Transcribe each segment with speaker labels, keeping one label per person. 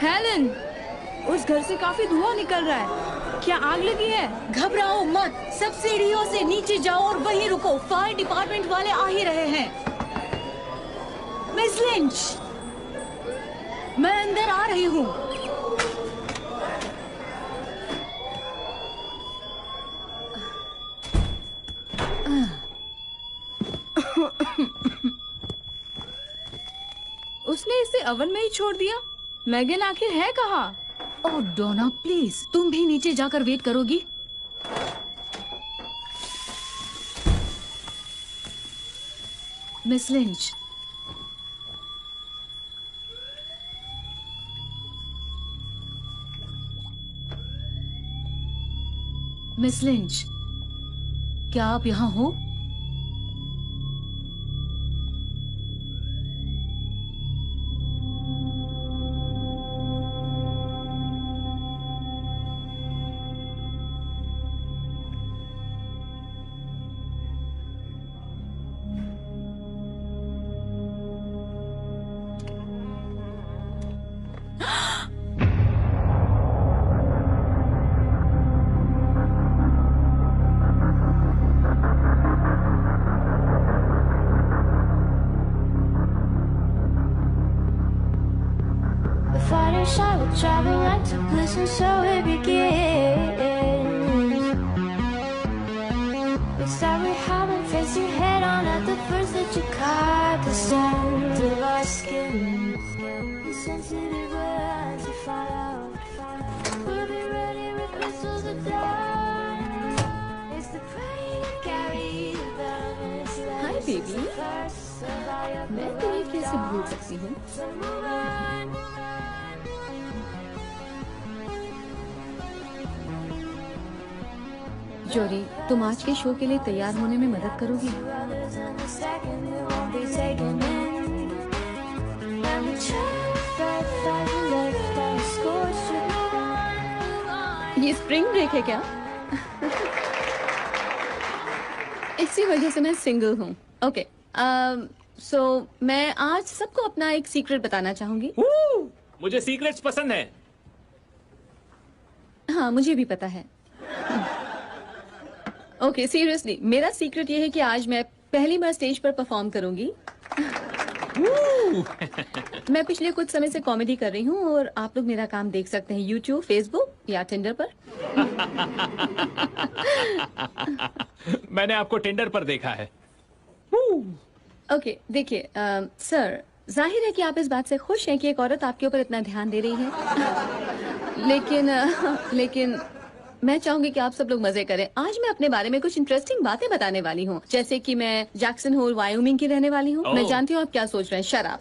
Speaker 1: Helen, उस घर से काफी धुआं निकल रहा है। क्या आग लगी है?
Speaker 2: घबराओ मत, सब सीढ़ियों से नीचे जाओ और वहीं रुको। फायर डिपार्टमेंट वाले आ ही रहे हैं। मिस लिंच, मैं अंदर आ रही हूँ।
Speaker 1: उसने इसे ओवन में ही छोड़ दिया। मैगन आखिर है कहाँ?
Speaker 2: ओह डोना, प्लीज तुम भी नीचे जाकर वेट करोगी? मिस लिंच, मिस लिंच, क्या आप यहाँ हो?
Speaker 3: Shall we travel like to listen so it begins? We start with having face your head on at the first that you caught the scent of our skin. The sensitive words you find out. We'll be ready with whistles of dawn. It's the prey to carry the velvet.
Speaker 1: Hi baby, मैं तुम्हें कैसे भूल सकती हूँ? जोरी, तुम आज के शो के लिए तैयार होने में मदद करोगी? ये स्प्रिंग ब्रेक है क्या? इसी वजह से मैं सिंगल हूँ। ओके, सो मैं आज सबको अपना एक सीक्रेट बताना चाहूंगी।
Speaker 4: मुझे सीक्रेट्स पसंद है।
Speaker 1: हाँ, मुझे भी पता है। ओके, सीरियसली, मेरा सीक्रेट ये है कि आज मैं पहली बार स्टेज पर परफॉर्म करूंगी। मैं पिछले कुछ समय से कॉमेडी कर रही हूँ और आप लोग मेरा काम देख सकते हैं यूट्यूब, फेसबुक या टिंडर पर।
Speaker 4: मैंने आपको टिंडर पर देखा है।
Speaker 1: ओके, देखिए सर, जाहिर है कि आप इस बात से खुश हैं कि एक औरत आपके ऊपर इतना ध्यान दे रही है। लेकिन मैं चाहूंगी कि आप सब लोग मजे करें। आज मैं अपने बारे में कुछ इंटरेस्टिंग बातें बताने वाली हूँ, जैसे कि मैं जैक्सन होल, वायोमिंग की रहने वाली हूँ। मैं जानती हूँ आप क्या सोच रहे हैं, शराब।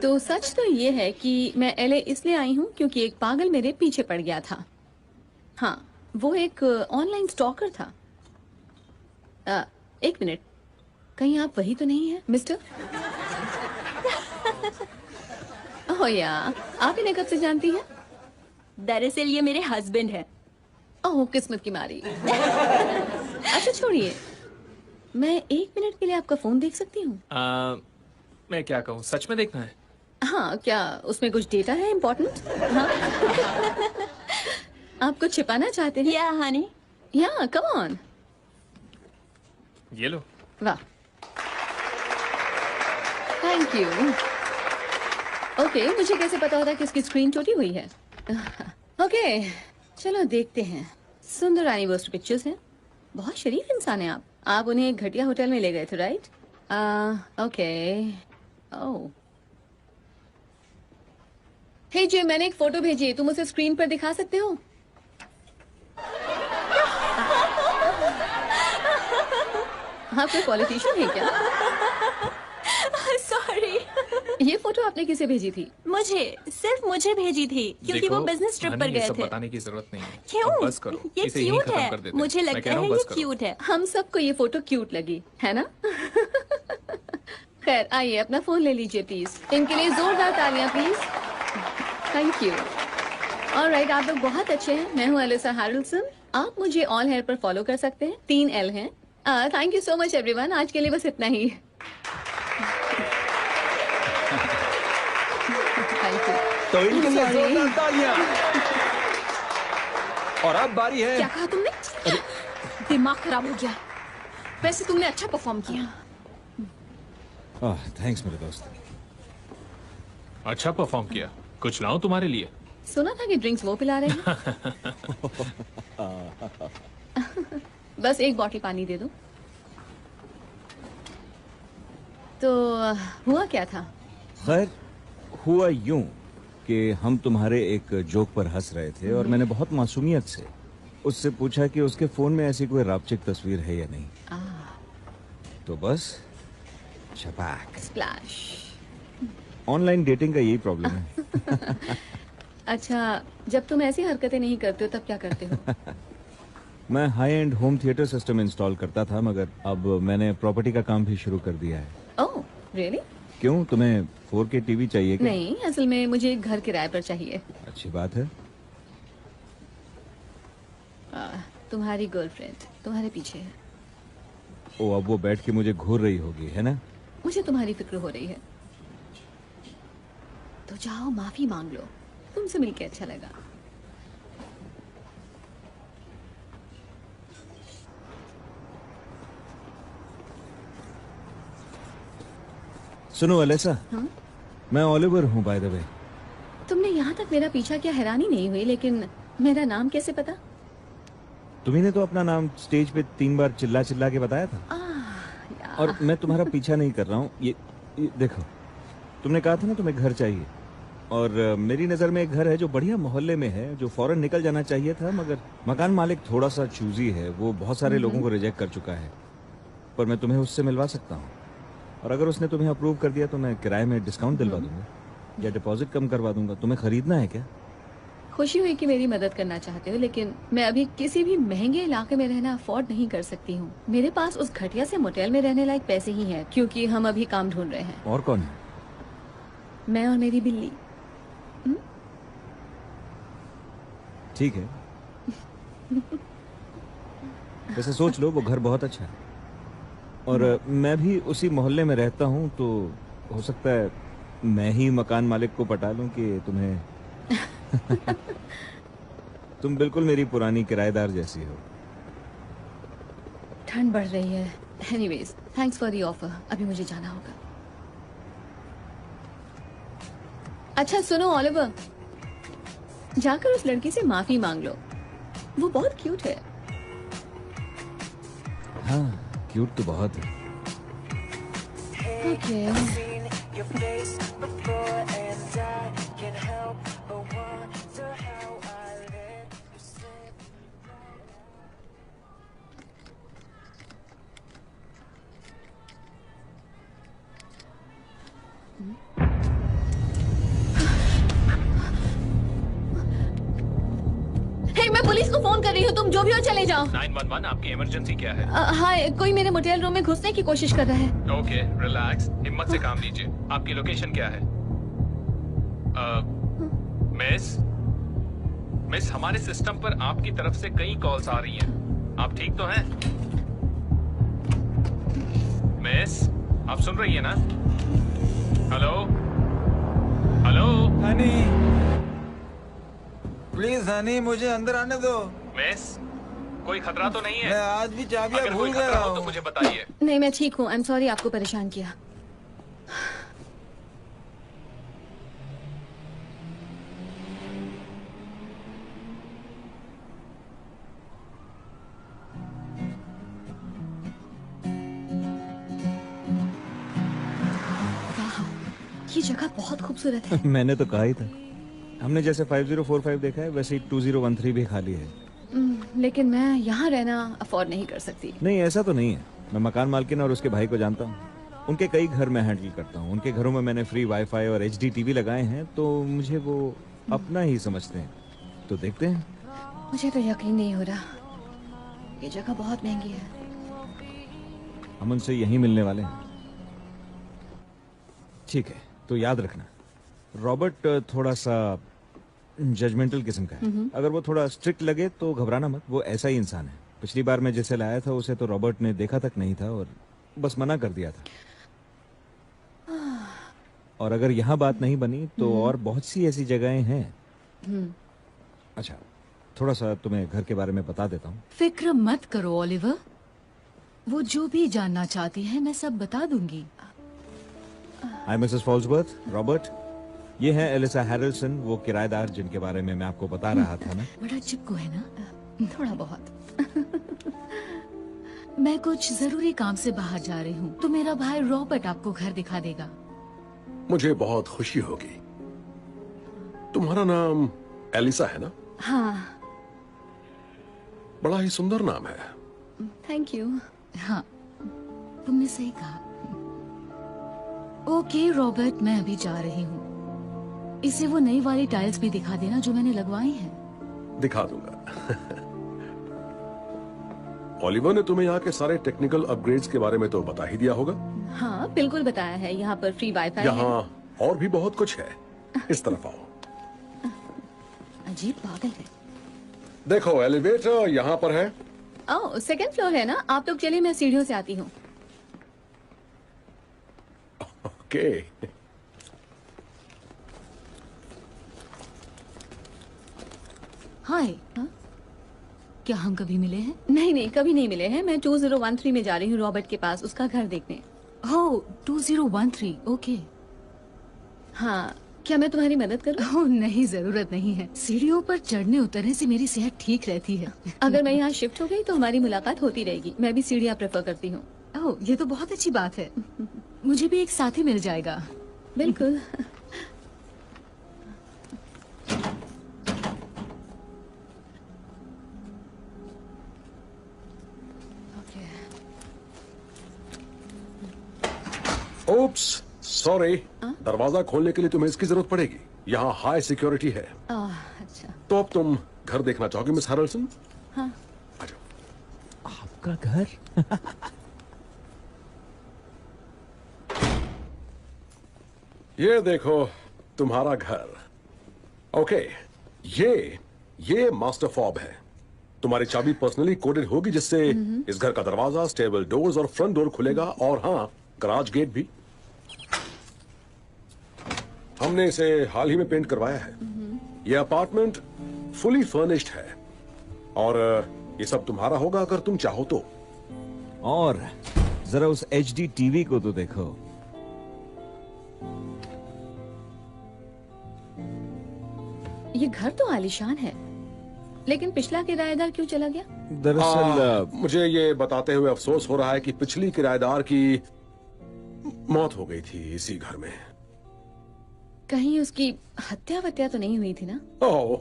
Speaker 1: तो सच तो ये है कि मैं एलए इसलिए आई हूँ क्योंकि एक पागल मेरे पीछे पड़ गया था। हाँ, वो एक ऑनलाइन स्टॉकर था। एक मिनट, कहीं आप वही तो नहीं है मिस्टर? ओह या, आप इन्हें कब से जानती हैं?
Speaker 2: दरअसल ये मेरे हस्बैंड है।
Speaker 1: ओह, किस्मत की मारी। अच्छा छोड़िए, मैं एक मिनट के लिए आपका फोन देख सकती हूँ?
Speaker 4: मैं क्या कहूँ, सच में देखना है?
Speaker 1: हाँ, क्या उसमें कुछ डेटा है इम्पोर्टेंट? हाँ? आप कुछ छिपाना चाहते हैं?
Speaker 2: या हनी,
Speaker 1: या कम ऑन।
Speaker 4: ये लो।
Speaker 1: वाह, थैंक यू। ओके, मुझे कैसे पता होता कि इसकी स्क्रीन टूटी हुई है? ओके, चलो देखते हैं। सुंदर एनिवर्सरी पिक्चर्स हैं। बहुत शरीफ इंसान हैं आप। आप उन्हें एक घटिया होटल में ले गए थे, राइट? ओके। ओह, हे जे, मैंने एक फोटो भेजी है, तुम उसे स्क्रीन पर दिखा सकते हो? आप कोई पॉलिटिशियन है क्या?
Speaker 2: सॉरी।
Speaker 1: ये फोटो आपने किसे भेजी थी?
Speaker 2: सिर्फ मुझे भेजी थी क्योंकि वो बिजनेस ट्रिप पर गए थे।
Speaker 4: बताने की जरूरत नहीं है।
Speaker 2: क्यों?
Speaker 4: अब बस करो,
Speaker 2: ये
Speaker 4: इसे यहीं
Speaker 2: क्यूट
Speaker 4: खत्म
Speaker 2: है।
Speaker 4: कर देते हैं।
Speaker 2: मुझे
Speaker 4: मैं
Speaker 2: लगता
Speaker 4: कह रहा
Speaker 2: है
Speaker 4: हूँ,
Speaker 2: ये
Speaker 4: बस करो।
Speaker 2: क्यूट है।
Speaker 1: हम सबको ये फोटो क्यूट लगी, है ना? खैर, आइए अपना फोन ले लीजिए प्लीज। इनके लिए जोरदार तालियां प्लीज। Thank you. ऑलराइट, आप लोग बहुत अच्छे हैं। मैं हूँ एलिसा हैरिल्सन। आप मुझे ऑल हेयर पर फॉलो कर सकते हैं। 3 L हैं। Thank you so much everyone. आज के लिए बस इतना ही। Thank you.
Speaker 5: तो इनके लिए
Speaker 1: Sorry.
Speaker 5: जोरदार तालियां। और अब बारी है।
Speaker 2: क्या कहा तुमने? दिमाग खराब हो गया। वैसे तुमने अच्छा परफॉर्म किया।
Speaker 5: थैंक्स मेरे दोस्त।
Speaker 4: अच्छा परफॉर्म किया। कुछ लाऊं तुम्हारे लिए?
Speaker 1: सुना था कि ड्रिंक्स वो पिला रहे हैं। बस एक बॉटल पानी दे दो। तो हुआ क्या था?
Speaker 5: खैर हुआ यूं कि हम तुम्हारे एक जोक पर हंस रहे थे और मैंने बहुत मासूमियत से उससे पूछा कि उसके फोन में ऐसी कोई रापचिक तस्वीर है या नहीं। तो बस छपाक।
Speaker 1: स्प्लैश।
Speaker 5: ऑनलाइन डेटिंग का यही प्रॉब्लम है।
Speaker 1: अच्छा, जब तुम ऐसी हरकतें नहीं करते हो तब क्या करते हो?
Speaker 5: मैं high and home theatre system install करता था, मगर अब मैंने प्रॉपर्टी का काम भी शुरू कर दिया है।
Speaker 1: ओह, रियली?
Speaker 5: क्यों, तुम्हें 4K टीवी चाहिए क्या?
Speaker 1: नहीं, असल में मुझे एक घर किराए पर चाहिए।
Speaker 5: अच्छी बात है।
Speaker 1: तुम्हारी गर्लफ्रेंड तुम्हारे पीछे है।
Speaker 5: ओ, अब वो बैठ के मुझे घूर रही होगी, है ना?
Speaker 1: मुझे तुम्हारी फिक्र हो रही है। तो जाओ माफी मांग लो। तुमसे मिलके अच्छा लगा।
Speaker 5: सुनो अलेसा, मैं ओलिवर हूँ बाय द वे।
Speaker 1: तुमने यहाँ तक मेरा पीछा किया, हैरानी नहीं हुई, लेकिन मेरा नाम कैसे पता?
Speaker 5: तुम्ही ने तो अपना नाम स्टेज पे 3 बार चिल्ला चिल्ला के बताया था।
Speaker 1: यार।
Speaker 5: और मैं तुम्हारा पीछा नहीं कर रहा हूँ। ये देखो, तुमने कहा था ना तुम्हें घर चाहिए, और मेरी नज़र में एक घर है जो बढ़िया मोहल्ले में है, जो फौरन निकल जाना चाहिए था, मगर मकान मालिक थोड़ा सा चूजी है। वो बहुत सारे लोगों को रिजेक्ट कर चुका है, पर मैं तुम्हें उससे मिलवा सकता हूँ। और अगर उसने तुम्हें अप्रूव कर दिया तो मैं किराए में डिस्काउंट दिलवा दूंगा या डिपॉजिट कम करवा दूंगा। तुम्हें खरीदना है क्या?
Speaker 1: खुशी हुई कि मेरी मदद करना चाहते हो, लेकिन मैं अभी किसी भी महंगे इलाके में रहना अफोर्ड नहीं कर सकती हूँ। मेरे पास उस घटिया से मोटेल में रहने लायक पैसे ही हैं, क्योंकि हम अभी काम ढूंढ रहे हैं।
Speaker 5: और कौन है?
Speaker 1: मैं और मेरी बिल्ली।
Speaker 5: ठीक है। वैसे सोच लो, वो घर बहुत अच्छा है, और मैं भी उसी मोहल्ले में रहता हूँ, तो हो सकता है मैं ही मकान मालिक को पटा लूं कि तुम्हें तुम बिल्कुल मेरी पुरानी किराएदार जैसी हो।
Speaker 1: ठंड बढ़ रही है। Anyways, thanks for the offer. अभी मुझे जाना होगा। अच्छा सुनो ओलिवर, जाकर उस लड़की से माफी मांग लो। वो बहुत क्यूट है।
Speaker 5: हाँ, क्यूट तो बहुत है।
Speaker 1: Okay.
Speaker 3: Your face before and I can't help but wonder how I let you slip.
Speaker 1: हे, मैं पुलिस को फोन कर रही हूँ। तुम जो भी हो चले जाओ।
Speaker 4: 911, आपकी इमरजेंसी क्या है?
Speaker 1: हाय, कोई मेरे मोटेल रूम में घुसने की कोशिश कर रहा है।
Speaker 4: ओके, रिलैक्स, हिम्मत से काम लीजिए। आपकी लोकेशन क्या है? मिस, हमारे सिस्टम पर आपकी तरफ से कई कॉल्स आ रही हैं। आप ठीक तो हैं? मिस, आप सुन रही हैं ना? Hello, hello
Speaker 6: Honey, please Honey, मुझे अंदर आने दो।
Speaker 4: मिस, कोई खतरा तो नहीं है?
Speaker 6: मैं आज भी चाबियां
Speaker 4: अगर
Speaker 6: भूल
Speaker 4: कोई खतरा
Speaker 6: गया
Speaker 4: हो तो
Speaker 6: हूँ।
Speaker 4: मुझे बताइए।
Speaker 1: नहीं, मैं ठीक हूँ। आई एम सॉरी आपको परेशान किया। वाह, ये जगह बहुत खूबसूरत है।
Speaker 5: मैंने तो कहा ही था। हमने जैसे 5045 देखा है, वैसे ही 2013 भी खाली है।
Speaker 1: लेकिन मैं यहाँ रहना अफोर्ड नहीं कर सकती।
Speaker 5: नहीं, ऐसा तो नहीं है। मैं मकान मालकिन और उसके भाई को जानता हूँ। उनके कई घर मैं हैंडल करता हूँ। उनके घरों में मैंने फ्री वाईफाई और HD टीवी लगाए हैं, तो मुझे वो अपना ही समझते हैं। तो देखते हैं।
Speaker 1: मुझे तो यकीन नहीं हो रहा। ये जगह बहुत महंगी है।
Speaker 5: हम उनसे यहीं मिलने वाले हैं। ठीक है, तो याद रखना, रॉबर्ट थोड़ा सा जजमेंटल किस्म का है। अगर वो थोड़ा स्ट्रिक्ट लगे तो घबराना मत, वो ऐसा ही इंसान है। पिछली बार मैं जिसे लाया था उसे तो रॉबर्ट ने देखा तक नहीं था और बस मना कर दिया था। और अगर यहाँ बात नहीं बनी तो और बहुत सी ऐसी जगहें हैं। अच्छा, थोड़ा सा तुम्हें घर के बारे में बता देता हूँ।
Speaker 2: फिक्र मत करो ओलिवर, वो जो भी जानना चाहती है मैं सब बता दूंगी।
Speaker 5: हाय मिसेस फॉल्सवर्थ, रॉबर्ट, ये है एलिसा हैरिल्सन, वो किराएदार जिनके बारे में मैं आपको बता रहा था ना।
Speaker 2: बड़ा चिपको है ना।
Speaker 1: थोड़ा बहुत।
Speaker 2: मैं कुछ जरूरी काम से बाहर जा रही हूँ, तो मेरा भाई रॉबर्ट आपको घर दिखा देगा।
Speaker 7: मुझे बहुत खुशी होगी। तुम्हारा नाम एलिसा है ना?
Speaker 1: हाँ,
Speaker 7: बड़ा ही सुंदर नाम है।
Speaker 1: Thank you.
Speaker 2: हाँ, तुमने सही कहा। ओके रॉबर्ट, मैं अभी जा रही हूँ। इसे वो नई वाली टाइल्स भी दिखा देना जो मैंने लगवाई हैं।
Speaker 7: दिखा दूंगा। ओलिवर ने तुम्हें यहाँ के सारे टेक्निकल अपग्रेड्स के बारे में तो बता ही दिया होगा।
Speaker 1: हाँ, बिल्कुल बताया है। यहाँ पर फ्री वाईफाई है।
Speaker 7: यहाँ और भी बहुत कुछ है। इस तरफ आओ।
Speaker 1: अजीब पागल है।
Speaker 7: देखो, एलिवेटर यहाँ पर है।
Speaker 1: ओह, सेकंड फ्लोर है ना? आप लोग चलिए, मैं सीढ़ियों से आती हूँ।
Speaker 7: ओके।
Speaker 2: हाय,
Speaker 1: हाँ?
Speaker 2: क्या हम कभी मिले हैं?
Speaker 1: नहीं नहीं, कभी नहीं मिले हैं। मैं 2013 में जा रही हूँ रॉबर्ट के पास, उसका घर देखने।
Speaker 2: ओह, 2013, ओके।
Speaker 1: हाँ, क्या मैं तुम्हारी मदद करूँ?
Speaker 2: ओह नहीं, जरूरत नहीं है। सीढ़ियों पर चढ़ने उतरने से मेरी सेहत ठीक रहती है।
Speaker 1: अगर मैं यहाँ शिफ्ट हो गई तो हमारी मुलाकात होती रहेगी। मैं भी सीढ़ियाँ प्रेफर करती हूँ।
Speaker 2: ओह, ये तो बहुत अच्छी बात है। मुझे भी एक साथी मिल जाएगा।
Speaker 1: बिल्कुल।
Speaker 7: Oops, sorry. दरवाजा खोलने के लिए तुम्हें इसकी जरूरत पड़ेगी। यहाँ हाई सिक्योरिटी है।
Speaker 1: अच्छा।
Speaker 7: तो अब तुम घर देखना चाहोगे मिस हैरिल्सन?
Speaker 1: हाँ।
Speaker 7: आ जाओ।
Speaker 5: आपका घर?
Speaker 7: ये देखो तुम्हारा घर। ओके, ये मास्टर फॉब है। तुम्हारी चाबी पर्सनली कोडेड होगी, जिससे इस घर का दरवाजा, स्टेबल डोर्स और फ्रंट डोर खुलेगा, और हाँ, गराज गेट भी। हमने इसे हाल ही में पेंट करवाया है। यह अपार्टमेंट फुली फर्निश्ड है, और ये सब तुम्हारा होगा अगर तुम चाहो तो।
Speaker 5: और जरा उस HD टीवी को तो देखो।
Speaker 1: ये घर तो आलीशान है, लेकिन पिछला किराएदार क्यों चला गया?
Speaker 5: दरअसल
Speaker 7: मुझे ये बताते हुए अफसोस हो रहा है कि पिछली किराएदार की मौत हो गई थी इसी घर में।
Speaker 1: कहीं उसकी हत्या वत्या तो नहीं हुई थी ना?
Speaker 7: ओह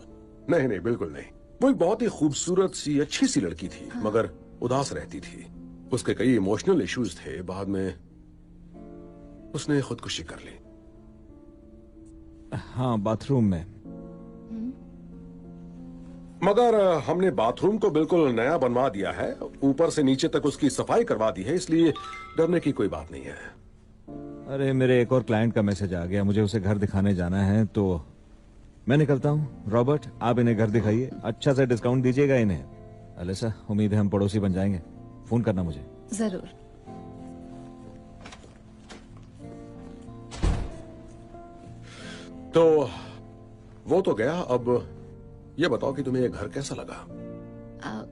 Speaker 7: नहीं नहीं, बिल्कुल नहीं। वो एक बहुत ही खूबसूरत सी, अच्छी सी लड़की थी। हाँ। मगर उदास रहती थी। उसके कई इमोशनल इश्यूज थे। बाद में उसने खुदकुशी कर ली।
Speaker 5: हाँ, बाथरूम में।
Speaker 7: मगर हमने बाथरूम को बिल्कुल नया बनवा दिया है। ऊपर से नीचे तक उसकी सफाई करवा दी है, इसलिए डरने की कोई बात नहीं है।
Speaker 5: अरे, मेरे एक और क्लाइंट का मैसेज आ गया। मुझे उसे घर दिखाने जाना है, तो मैं निकलता हूँ। रॉबर्ट, आप इन्हें घर दिखाइए। अच्छा सा डिस्काउंट दीजिएगा इन्हें। एलिसा, उम्मीद है हम पड़ोसी बन जाएंगे। फोन करना मुझे।
Speaker 1: जरूर।
Speaker 7: तो वो तो गया। अब ये बताओ कि तुम्हें ये घर कैसा लगा?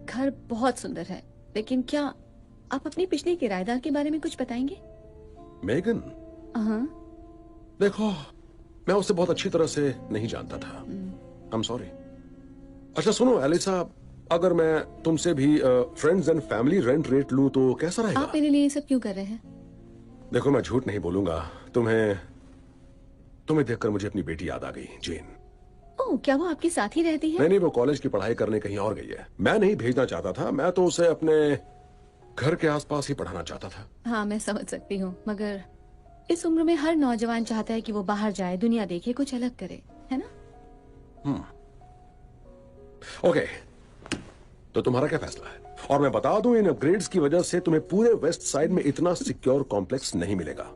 Speaker 1: घर बहुत सुंदर है, लेकिन क्या आप अपनी पिछली किराएदार के बारे में कुछ बताएंगे?
Speaker 7: मेगन?
Speaker 1: हाँ।
Speaker 7: देखो, मैं उसे बहुत अच्छी तरह से नहीं जानता था। I am sorry. अच्छा सुनो एलिसा, अगर मैं तुमसे भी friends and family rent rate लूं तो कैसा रहेगा?
Speaker 1: आप मेरे लिए ये सब क्यों कर रहे हैं?
Speaker 7: देखो, मैं झूठ नहीं बोलूंगा। तुम्हें देखकर मुझे अपनी बेटी याद आ गई, जेन।
Speaker 1: ओह, क्या वो आपके साथ ही रहती है?
Speaker 7: नहीं, वो कॉलेज की पढ़ाई करने कहीं और गई है। मैं नहीं भेजना चाहता था। मैं तो उसे अपने घर के आसपास ही पढ़ाना चाहता था। हाँ,
Speaker 1: मैं समझ सकती हूँ, मगर इस उम्र में हर नौजवान चाहता है कि वो बाहर जाए, दुनिया देखे, कुछ अलग करे, है ना?
Speaker 7: ओके, तो तुम्हारा क्या फैसला है? और मैं बता दूं, इन अपग्रेड्स की वजह से तुम्हें पूरे वेस्ट साइड में इतना सिक्योर कॉम्प्लेक्स नहीं मिलेगा।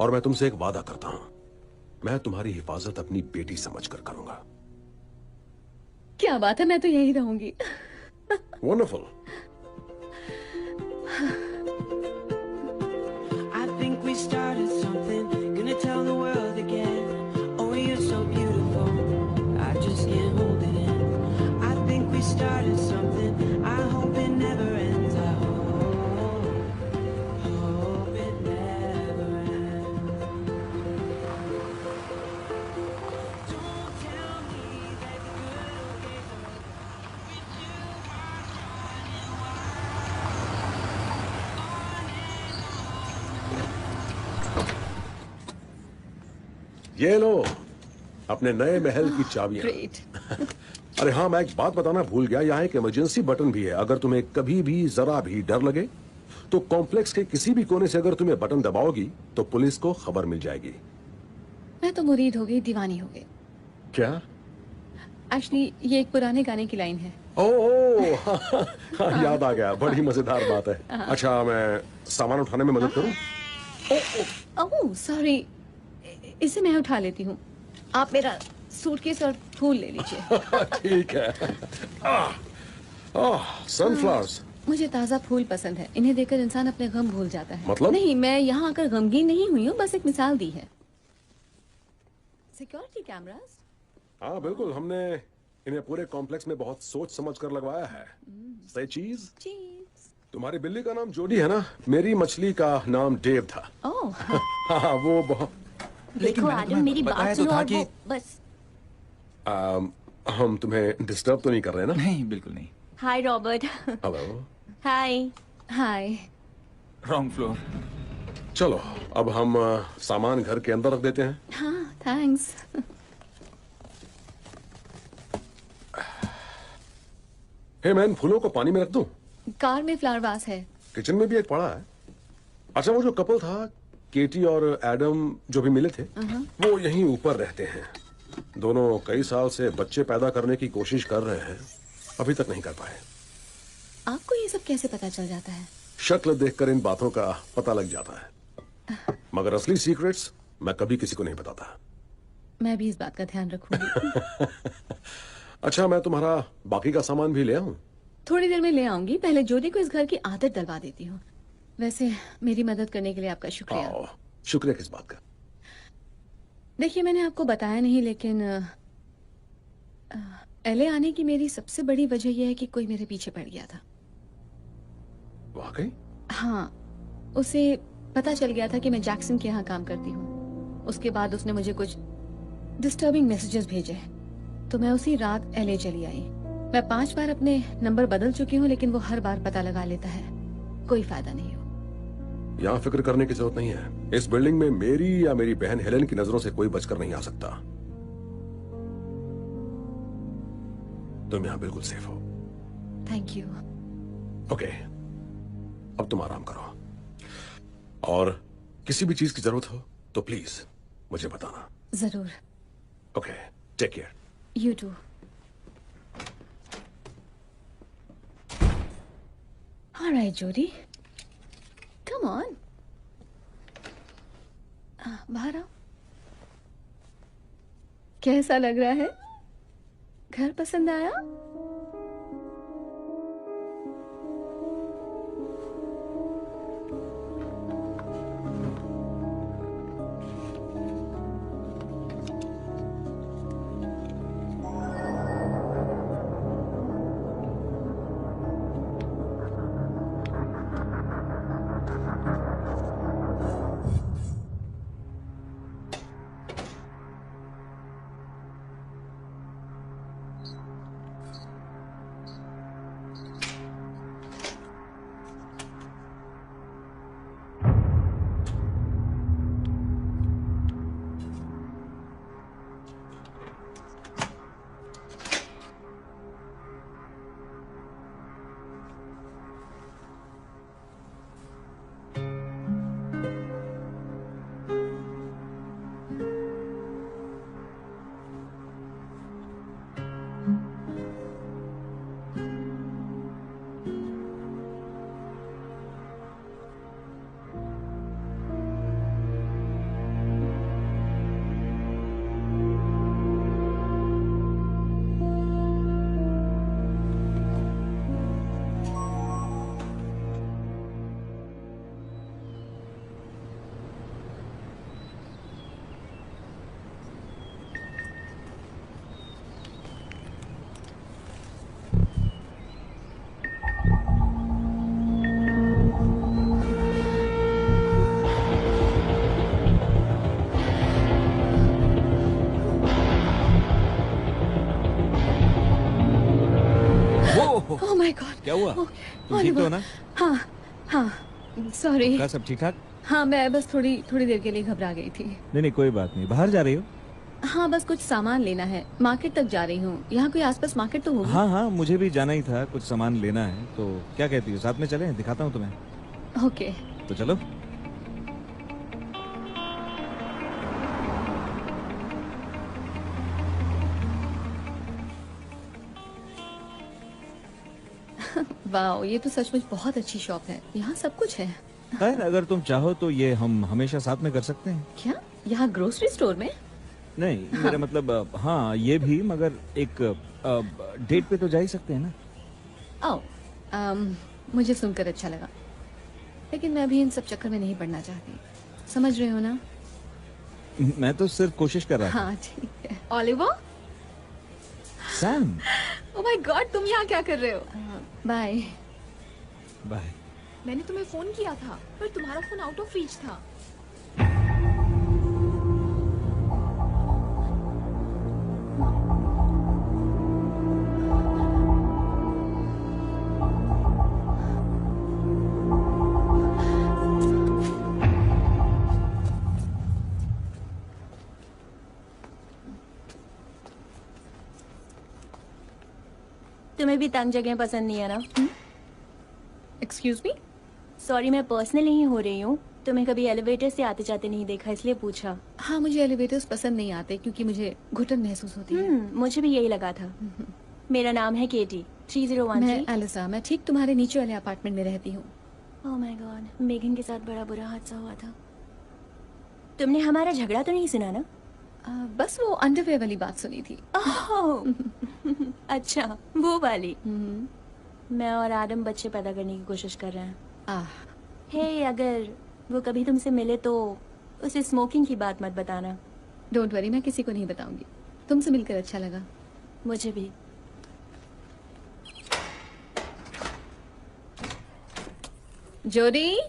Speaker 7: और मैं तुमसे एक वादा करता हूं, मैं तुम्हारी हिफाजत अपनी बेटी समझकर करूंगा।
Speaker 1: क्या बात है, मैं तो यही रहूंगी।
Speaker 7: Wonderful.
Speaker 8: I think we started something, gonna tell the world
Speaker 7: ये लो अपने नए महल की चाबियां।
Speaker 1: ग्रेट।
Speaker 7: अरे हाँ, मैं एक बात बताना भूल गया, यहाँ एक इमरजेंसी बटन भी है। अगर तुम्हें कभी भी जरा भी डर लगे तो कॉम्प्लेक्स के किसी भी कोने से अगर तुम्हें बटन दबाओगी तो पुलिस को खबर मिल जाएगी।
Speaker 1: मैं तो मुरीद हो गई, दीवानी हो गई।
Speaker 7: क्या?
Speaker 1: एक्चुअली ये एक पुराने गाने की लाइन है।
Speaker 7: ओह हाँ, याद आ गया, बड़ी मजेदार बात है। अच्छा, मैं सामान उठाने में मदद करूं?
Speaker 1: ओह सॉरी, इसे मैं उठा लेती हूँ। आप मेरा सूटकेस और फूल ले लीजिए।
Speaker 7: ठीक है। सनफ्लावर्स।
Speaker 1: मुझे ताज़ा फूल पसंद है, इन्हें देखकर इंसान अपने गम भूल जाता है।
Speaker 7: मतलब?
Speaker 1: नहीं, मैं यहाँ आकर गमगीन नहीं हुई हूँ, बस एक मिसाल दी है। Security cameras?
Speaker 7: हाँ बिल्कुल, हमने इन्हें पूरे कॉम्प्लेक्स में बहुत सोच समझ कर लगवाया है। सही चीज।
Speaker 1: चीज।
Speaker 7: तुम्हारी बिल्ली का नाम जोडी है ना? मेरी मछली का नाम डेव था।
Speaker 1: ओह,
Speaker 7: हाँ, वो बहुत।
Speaker 3: देखो एडम, मेरी बात सुनो और वो बस।
Speaker 7: हम तुम्हें डिस्टर्ब तो नहीं कर रहे ना?
Speaker 8: नहीं, बिल्कुल नहीं।
Speaker 3: Hi Robert.
Speaker 7: Hello.
Speaker 3: Hi.
Speaker 1: Hi.
Speaker 8: Wrong floor.
Speaker 7: चलो अब हम सामान घर के अंदर रख देते हैं।
Speaker 1: हाँ, थैंक्स।
Speaker 7: हे मैन, फूलों को पानी में रख दूं?
Speaker 1: कार में फ्लावर वास है।
Speaker 7: किचन में भी एक पड़ा है। अच्छा, वो जो कपल था, केटी और एडम, जो भी मिले थे, वो यहीं ऊपर रहते हैं। दोनों कई साल से बच्चे पैदा करने की कोशिश कर रहे हैं, अभी तक नहीं कर पाए।
Speaker 1: आपको ये सब कैसे पता चल जाता है?
Speaker 7: शक्ल देखकर इन बातों का पता लग जाता है, मगर असली सीक्रेट्स मैं कभी किसी को नहीं बताता।
Speaker 1: मैं भी इस बात का ध्यान रखूंगी।
Speaker 7: अच्छा, मैं तुम्हारा बाकी का सामान भी ले आऊं?
Speaker 1: थोड़ी देर में ले आऊंगी, पहले जोडी को इस घर की आदत डलवा देती हूँ। वैसे मेरी मदद करने के लिए आपका शुक्रिया।
Speaker 7: आओ, शुक्रिया किस बात का?
Speaker 1: देखिए, मैंने आपको बताया नहीं, लेकिन एलए आने की मेरी सबसे बड़ी वजह यह है कि कोई मेरे पीछे पड़ गया था।
Speaker 7: वाकई?
Speaker 1: हाँ, उसे पता चल गया था कि मैं जैक्सन के यहाँ काम करती हूँ। उसके बाद उसने मुझे कुछ डिस्टर्बिंग मैसेजेस भेजे, तो मैं उसी रात एलए चली आई। मैं 5 बार अपने नंबर बदल चुकी हूँ, लेकिन वो हर बार पता लगा लेता है। कोई फायदा नहीं हो।
Speaker 7: यहाँ फिक्र करने की जरूरत नहीं है। इस बिल्डिंग में मेरी या मेरी बहन हेलेन की नजरों से कोई बचकर नहीं आ सकता। तुम यहाँ बिल्कुल सेफ हो।
Speaker 1: Thank you.
Speaker 7: ओके, अब तुम आराम करो, और किसी भी चीज की जरूरत हो तो प्लीज मुझे बताना।
Speaker 1: जरूर।
Speaker 7: Okay, take care.
Speaker 1: You too. Alright Jodie, come on, बाहर आओ। कैसा लग रहा है? घर पसंद आया?
Speaker 5: क्या हुआ? तुम ठीक तो हो ना?
Speaker 1: हाँ, हाँ, सॉरी।
Speaker 5: का सब ठीक ठाक?
Speaker 1: हाँ, मैं बस थोड़ी थोड़ी देर के लिए घबरा गई थी।
Speaker 5: नहीं नहीं कोई बात नहीं, बाहर जा रही हो?
Speaker 1: हाँ, बस कुछ सामान लेना है, मार्केट तक जा रही हूँ। यहाँ कोई आसपास मार्केट तो होगी?
Speaker 5: हाँ हाँ, मुझे भी जाना ही था, कुछ सामान लेना है। तो क्या कहती हो, साथ में चलें? दिखाता हूँ तुम्हें।
Speaker 1: ओके।
Speaker 5: तो चलो।
Speaker 1: वाह, ये तो सचमुच बहुत अच्छी शॉप है। यहाँ सब कुछ है।
Speaker 5: खैर अगर तुम चाहो तो ये हम हमेशा साथ में कर सकते हैं।
Speaker 1: क्या? यहाँ ग्रोसरी स्टोर में?
Speaker 5: नहीं मेरा मतलब हाँ ये भी, मगर एक डेट पे तो जा ही सकते हैं ना।
Speaker 1: आओ, मुझे सुनकर अच्छा लगा, लेकिन मैं अभी इन सब चक्कर में नहीं पड़ना चाहती। समझ रहे हो ना?
Speaker 5: मैं तो सिर्फ कोशिश कर रहा था।
Speaker 1: हाँ ठीक है। Oliver?
Speaker 5: Sam.
Speaker 2: Oh my God, तुम यहाँ क्या कर रहे हो?
Speaker 1: बाय।
Speaker 5: बाय।
Speaker 2: मैंने तुम्हें फोन किया था पर तुम्हारा फोन आउट ऑफ रीच था।
Speaker 8: तुम्हें भी तंग जगह पसंद नहीं है ना?
Speaker 1: Excuse me?
Speaker 8: सॉरी, मैं पर्सनली ही हो रही हूँ। तुम्हें कभी एलिवेटर से आते जाते नहीं देखा, इसलिए पूछा।
Speaker 1: हाँ, मुझे एलिवेटर्स पसंद नहीं आते क्योंकि मुझे घुटन महसूस होती है।
Speaker 8: मुझे भी यही लगा था। मेरा नाम है केटी। 3013।
Speaker 1: मैं एलिसा, मैं ठीक तुम्हारे नीचे वाले अपार्टमेंट में रहती हूँ।
Speaker 8: ओह माय गॉड, मेघन के साथ बड़ा बुरा हादसा हुआ था। तुमने हमारा झगड़ा तो नहीं सुना ना?
Speaker 1: बस वो अंडरवेयर वाली बात सुनी थी।
Speaker 8: ओह अच्छा, वो वाली। मैं और आदम बच्चे पैदा करने की कोशिश कर रहे हैं। हे, अगर वो कभी तुमसे मिले तो उसे स्मोकिंग की बात मत बताना।
Speaker 1: डोंट वरी, मैं किसी को नहीं बताऊंगी। तुमसे मिलकर अच्छा लगा।
Speaker 8: मुझे भी।
Speaker 1: जोडी?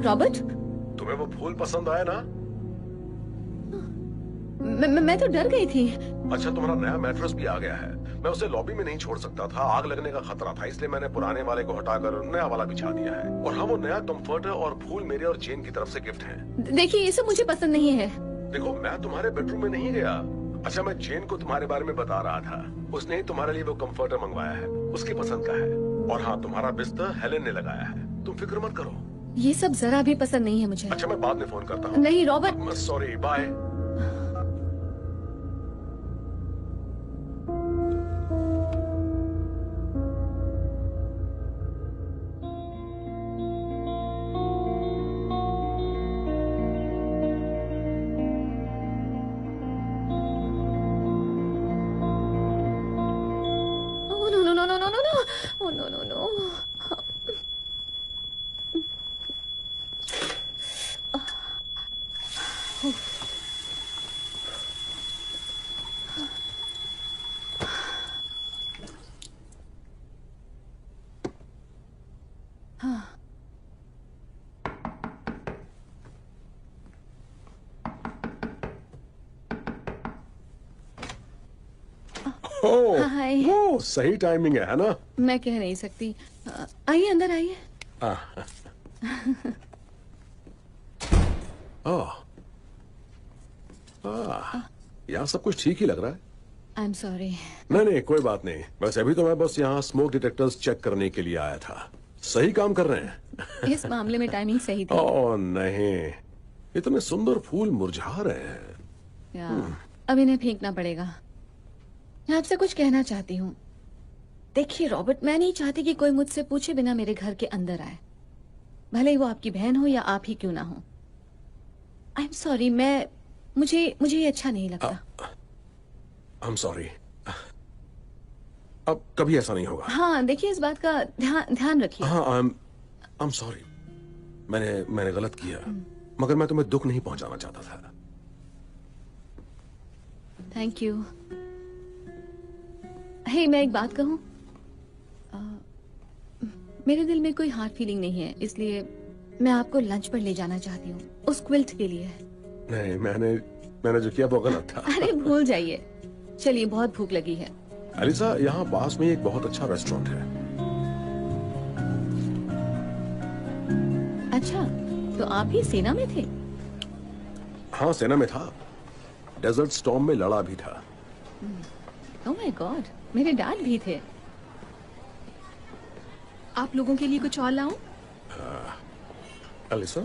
Speaker 1: रॉबर्ट?
Speaker 7: तुम्हें वो फूल पसंद आया ना?
Speaker 1: मैं तो डर गई थी।
Speaker 7: अच्छा, तुम्हारा नया मैट्रेस भी आ गया है। मैं उसे लॉबी में नहीं छोड़ सकता था, आग लगने का खतरा था, इसलिए मैंने पुराने वाले को हटाकर नया वाला बिछा दिया है। और हाँ, वो नया कंफर्टर और फूल मेरे और जेन की तरफ से गिफ्ट है।
Speaker 1: देखिए, ये सब मुझे पसंद नहीं है।
Speaker 7: देखो, मैं तुम्हारे बेडरूम में नहीं गया। अच्छा, मैं जेन को तुम्हारे बारे में बता रहा था। उसने ही तुम्हारे लिए वो कंफर्टर मंगवाया है, उसकी पसंद का है। और हाँ, तुम्हारा बिस्तर हेलेन ने लगाया है, तुम फिक्र मत करो।
Speaker 1: ये सब जरा भी पसंद नहीं है मुझे।
Speaker 7: अच्छा, मैं बाद में फोन करता हूँ।
Speaker 1: नहीं Robert.
Speaker 7: Sorry, bye.
Speaker 1: Oh, no, no, no. Hi.
Speaker 7: Oh, सही टाइमिंग है ना?
Speaker 1: मैं कह नहीं सकती। आइए, अंदर आइए।
Speaker 7: यहाँ सब कुछ ठीक ही लग रहा है।
Speaker 1: I am sorry.
Speaker 7: नहीं नहीं, कोई बात नहीं। वैसे अभी तो मैं बस यहाँ स्मोक डिटेक्टर्स चेक करने के लिए आया था। सही काम कर रहे हैं।
Speaker 1: इस मामले में टाइमिंग सही थी।
Speaker 7: ओह नहीं, इतने सुंदर फूल मुरझा रहे हैं।
Speaker 1: अब इन्हें फेंकना पड़ेगा। मैं आपसे कुछ कहना चाहती हूँ। देखिए रॉबर्ट, मैं नहीं चाहती कि कोई मुझसे पूछे बिना मेरे घर के अंदर आए, भले ही वो आपकी बहन हो या आप ही क्यों ना हो। आई एम सॉरी, मुझे ये अच्छा नहीं लगता।
Speaker 7: I am sorry. अब कभी ऐसा नहीं होगा।
Speaker 1: हाँ, देखिए इस बात का ध्यान रखिए।
Speaker 7: हाँ, आई एम सॉरी। मैंने गलत किया, मगर मैं तुम्हें दुख नहीं पहुंचाना चाहता था।
Speaker 1: Thank you. हे, मैं एक बात कहूँ? मेरे दिल में कोई हार्ड फीलिंग नहीं है, इसलिए मैं आपको लंच पर ले जाना चाहती हूँ, उस क्विल्ट के लिए।
Speaker 7: नहीं, मैंने जो किया वो गलत था।
Speaker 1: अरे भूल जाइए, चलिए, बहुत भूख लगी है।
Speaker 7: एलिसा, यहाँ पास में एक बहुत अच्छा रेस्टोरेंट है।
Speaker 1: अच्छा, तो आप भी सेना में थे?
Speaker 7: हाँ, सेना में था। डेजर्ट स्टॉर्म में लड़ा भी था।
Speaker 1: ओह माय गॉड, मेरे डैड भी थे।
Speaker 2: आप लोगों के लिए कुछ और लाऊं?
Speaker 7: एलिसा,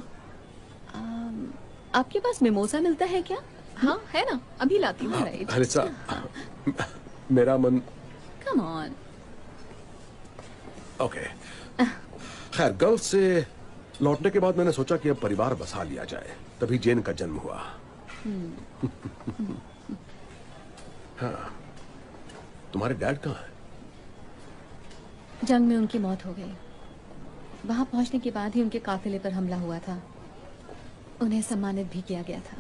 Speaker 1: आपके पास मिमोसा मिलता है क्या?
Speaker 2: हाँ, है ना, अभी लाती हूँ।
Speaker 1: राइट।
Speaker 7: एलिसा, मेरा मन।
Speaker 1: Come on.
Speaker 7: ओके, खैर, गल्फ से लौटने के बाद मैंने सोचा कि अब परिवार बसा लिया जाए, तभी जेन का जन्म हुआ। हाँ, तुम्हारे डैड कहाँ हैं?
Speaker 1: जंग में उनकी मौत हो गई। वहां पहुंचने के बाद ही उनके काफिले पर हमला हुआ था। उन्हें सम्मानित भी किया गया था।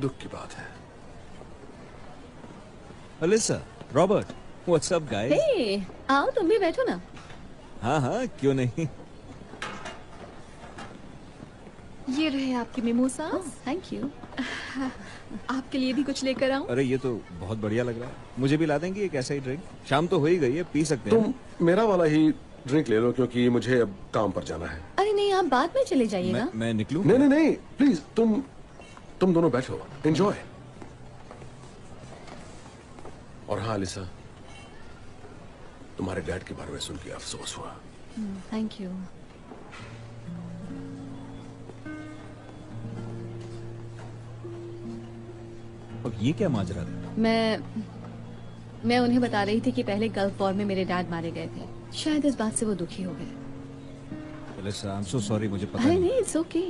Speaker 7: दुख की बात है।
Speaker 5: Alisa, Robert, what's up guys?
Speaker 1: Hey, आओ तुम भी बैठो ना।
Speaker 5: हाँ हाँ, क्यों नहीं।
Speaker 2: ये रहे आपके मिमोसा।
Speaker 1: Thank you.
Speaker 2: आपके लिए भी कुछ लेकर आऊं?
Speaker 5: अरे ये तो बहुत बढ़िया लग रहा है। मुझे भी ला देंगे एक ऐसा ही ड्रिंक? शाम तो हो ही गई है, पी सकते हैं।
Speaker 7: तुम मेरा वाला ही ड्रिंक ले लो, क्योंकि मुझे अब काम पर जाना है।
Speaker 1: अरे नहीं, आप बाद में चले जाइएगा।
Speaker 5: मैं निकलूं?
Speaker 7: नहीं नहीं नहीं, प्लीज, तुम दोनों बैठो, एंजॉय। और हाँ एलिसा, तुम्हारे डैड के बारे में सुन के अफसोस हुआ।
Speaker 1: Thank you.
Speaker 5: अब ये क्या माजरा है?
Speaker 1: मैं उन्हें बता रही थी कि पहले गल्फ वॉर में मेरे डैड मारे गए थे। शायद इस बात से वो दुखी हो गए।
Speaker 5: Elisa, I am so sorry, मुझे पता
Speaker 1: अरे
Speaker 5: नहीं।
Speaker 1: नहीं, इट्स ओके।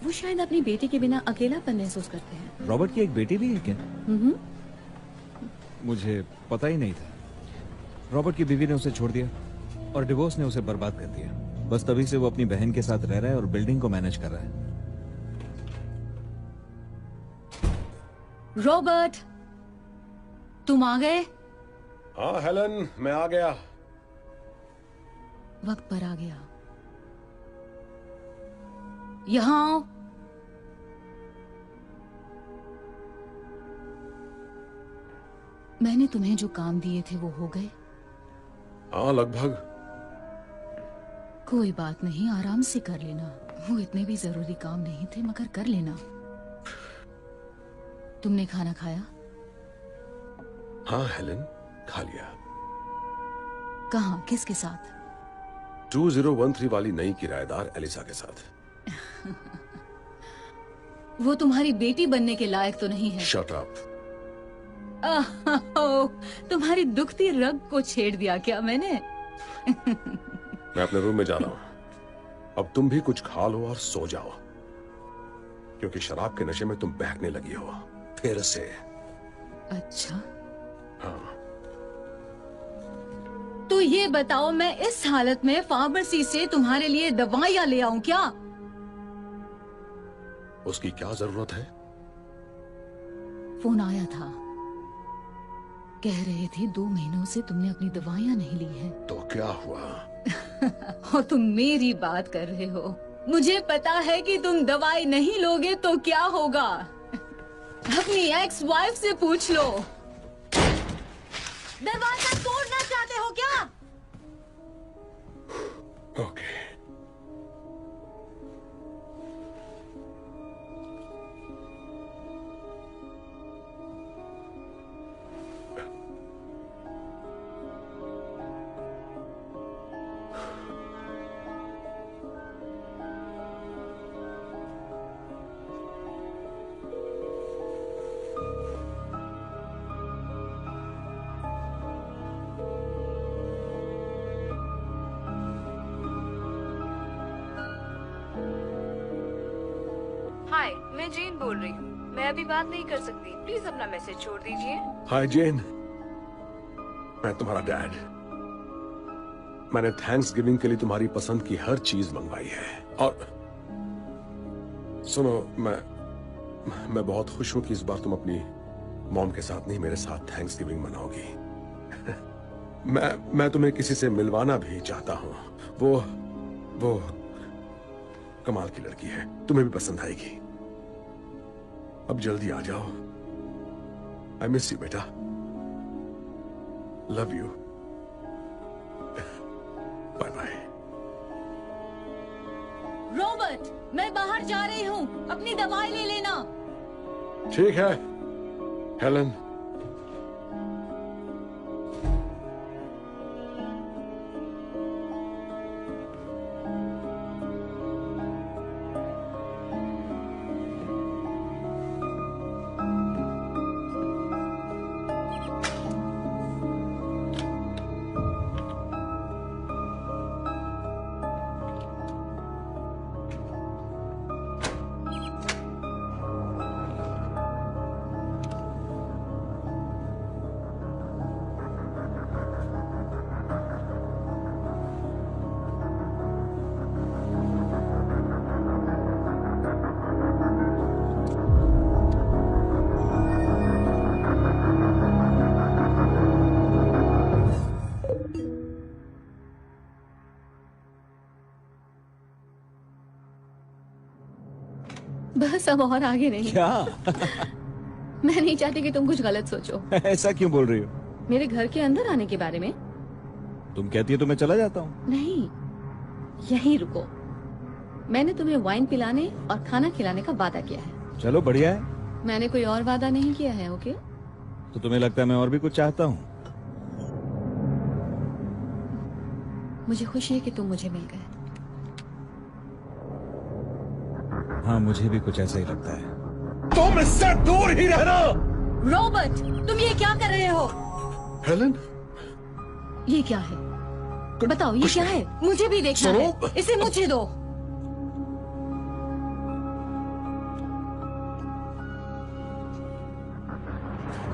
Speaker 1: वो शायद अपनी बेटी के बिना अकेलापन महसूस करते हैं।
Speaker 5: रॉबर्ट की एक बेटी भी है क्या? मुझे पता ही नहीं था। रॉबर्ट की बीवी ने उसे छोड़ दिया और डिवोर्स ने उसे बर्बाद कर दिया। बस तभी से वो अपनी बहन के साथ रह रहा है और बिल्डिंग को मैनेज कर रहा है।
Speaker 2: रॉबर्ट, तुम आ गए?
Speaker 7: हाँ हेलन, मैं आ गया।
Speaker 2: वक्त पर आ गया। यहाँ आओ। मैंने तुम्हें जो काम दिए थे वो हो गए?
Speaker 7: हाँ, लगभग।
Speaker 2: कोई बात नहीं, आराम से कर लेना। वो इतने भी जरूरी काम नहीं थे, मगर कर लेना। तुमने खाना खाया?
Speaker 7: हाँ हेलन, खा लिया।
Speaker 2: कहाँ, किसके साथ?
Speaker 7: 2013 वाली नई किराएदार एलिसा के साथ।
Speaker 2: वो तुम्हारी बेटी बनने के लायक तो नहीं है।
Speaker 7: Shut up.
Speaker 2: तुम्हारी दुखती रग को छेड़ दिया क्या मैंने?
Speaker 7: मैं अपने रूम में जा रहा हूँ। अब तुम भी कुछ खा लो और सो जाओ, क्योंकि शराब के नशे में तुम बहकने लगी हो फिर से।
Speaker 2: अच्छा,
Speaker 7: हाँ।
Speaker 2: तो ये बताओ, मैं इस हालत में फार्मेसी से तुम्हारे लिए दवाइयाँ ले आऊं क्या?
Speaker 7: उसकी क्या जरूरत है?
Speaker 2: फोन आया था, कह रहे थे 2 महीनों से तुमने अपनी दवाइयाँ नहीं ली हैं।
Speaker 7: तो क्या हुआ?
Speaker 2: और तुम मेरी बात कर रहे हो। मुझे पता है कि तुम दवाई नहीं लोगे तो क्या होगा। अपनी एक्स वाइफ से पूछ लो। दरवाजा तोड़ना चाहते हो क्या?
Speaker 7: ओके।
Speaker 9: हाय, मैं जेन बोल रही हूँ। मैं अभी बात नहीं कर सकती, प्लीज अपना मैसेज छोड़ दीजिए।
Speaker 7: हाय जेन, मैं तुम्हारा डैड। मैंने थैंक्स गिविंग के लिए तुम्हारी पसंद की हर चीज मंगवाई है। और सुनो, मैं बहुत खुश हूं कि इस बार तुम अपनी मॉम के साथ नहीं, मेरे साथ थैंक्सगिविंग मनाओगी। मैं तुम्हें किसी से मिलवाना भी चाहता हूं। वो कमाल की लड़की है, तुम्हें भी पसंद आएगी। अब जल्दी आ जाओ। आई मिस यू बेटा। Love you. Bye bye.
Speaker 2: Robert, मैं बाहर जा रही हूँ, अपनी दवाई ले लेना।
Speaker 7: ठीक है हेलन।
Speaker 1: बस अब और आगे नहीं।
Speaker 5: क्या?
Speaker 1: मैं नहीं चाहती कि तुम कुछ गलत सोचो।
Speaker 5: ऐसा क्यों बोल रही हो?
Speaker 1: मेरे घर के अंदर आने के बारे में?
Speaker 5: तुम कहती हो तो मैं चला जाता हूँ।
Speaker 1: नहीं, यहीं रुको। मैंने तुम्हें वाइन पिलाने और खाना खिलाने का वादा किया है।
Speaker 5: चलो बढ़िया है।
Speaker 1: मैंने कोई और वादा नहीं किया है। ओके?
Speaker 5: तो तुम्हें लगता है मैं और भी कुछ चाहता हूँ?
Speaker 1: मुझे खुशी है कि तुम मुझे मिल गए।
Speaker 5: हाँ, मुझे भी कुछ ऐसा ही लगता है।
Speaker 7: तुम इससे दूर ही रहना।
Speaker 2: रॉबर्ट, तुम ये क्या कर रहे हो?
Speaker 7: हेलन,
Speaker 1: ये क्या है? बताओ, ये क्या है?
Speaker 2: मुझे भी देखना
Speaker 7: सुनो।
Speaker 2: है। इसे मुझे दो।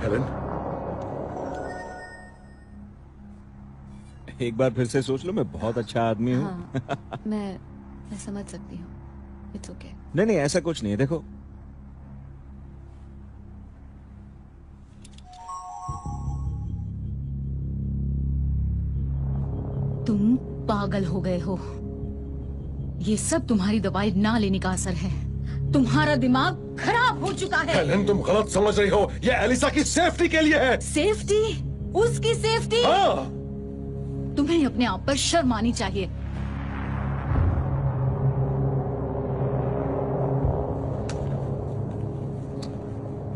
Speaker 7: हेलन,
Speaker 5: एक बार फिर से सोच लो, मैं बहुत अच्छा आदमी हूँ।
Speaker 1: हाँ, मैं समझ सकती हूँ। It's okay.
Speaker 5: नहीं नहीं, ऐसा कुछ नहीं है। देखो,
Speaker 2: तुम पागल हो गए हो। ये सब तुम्हारी दवाई ना लेने का असर है। तुम्हारा दिमाग खराब हो चुका है।
Speaker 7: हेलन, तुम गलत समझ रही हो। ये एलिसा की सेफ्टी के लिए है।
Speaker 2: सेफ्टी? उसकी सेफ्टी?
Speaker 7: हाँ।
Speaker 2: तुम्हें अपने आप पर शर्म आनी चाहिए।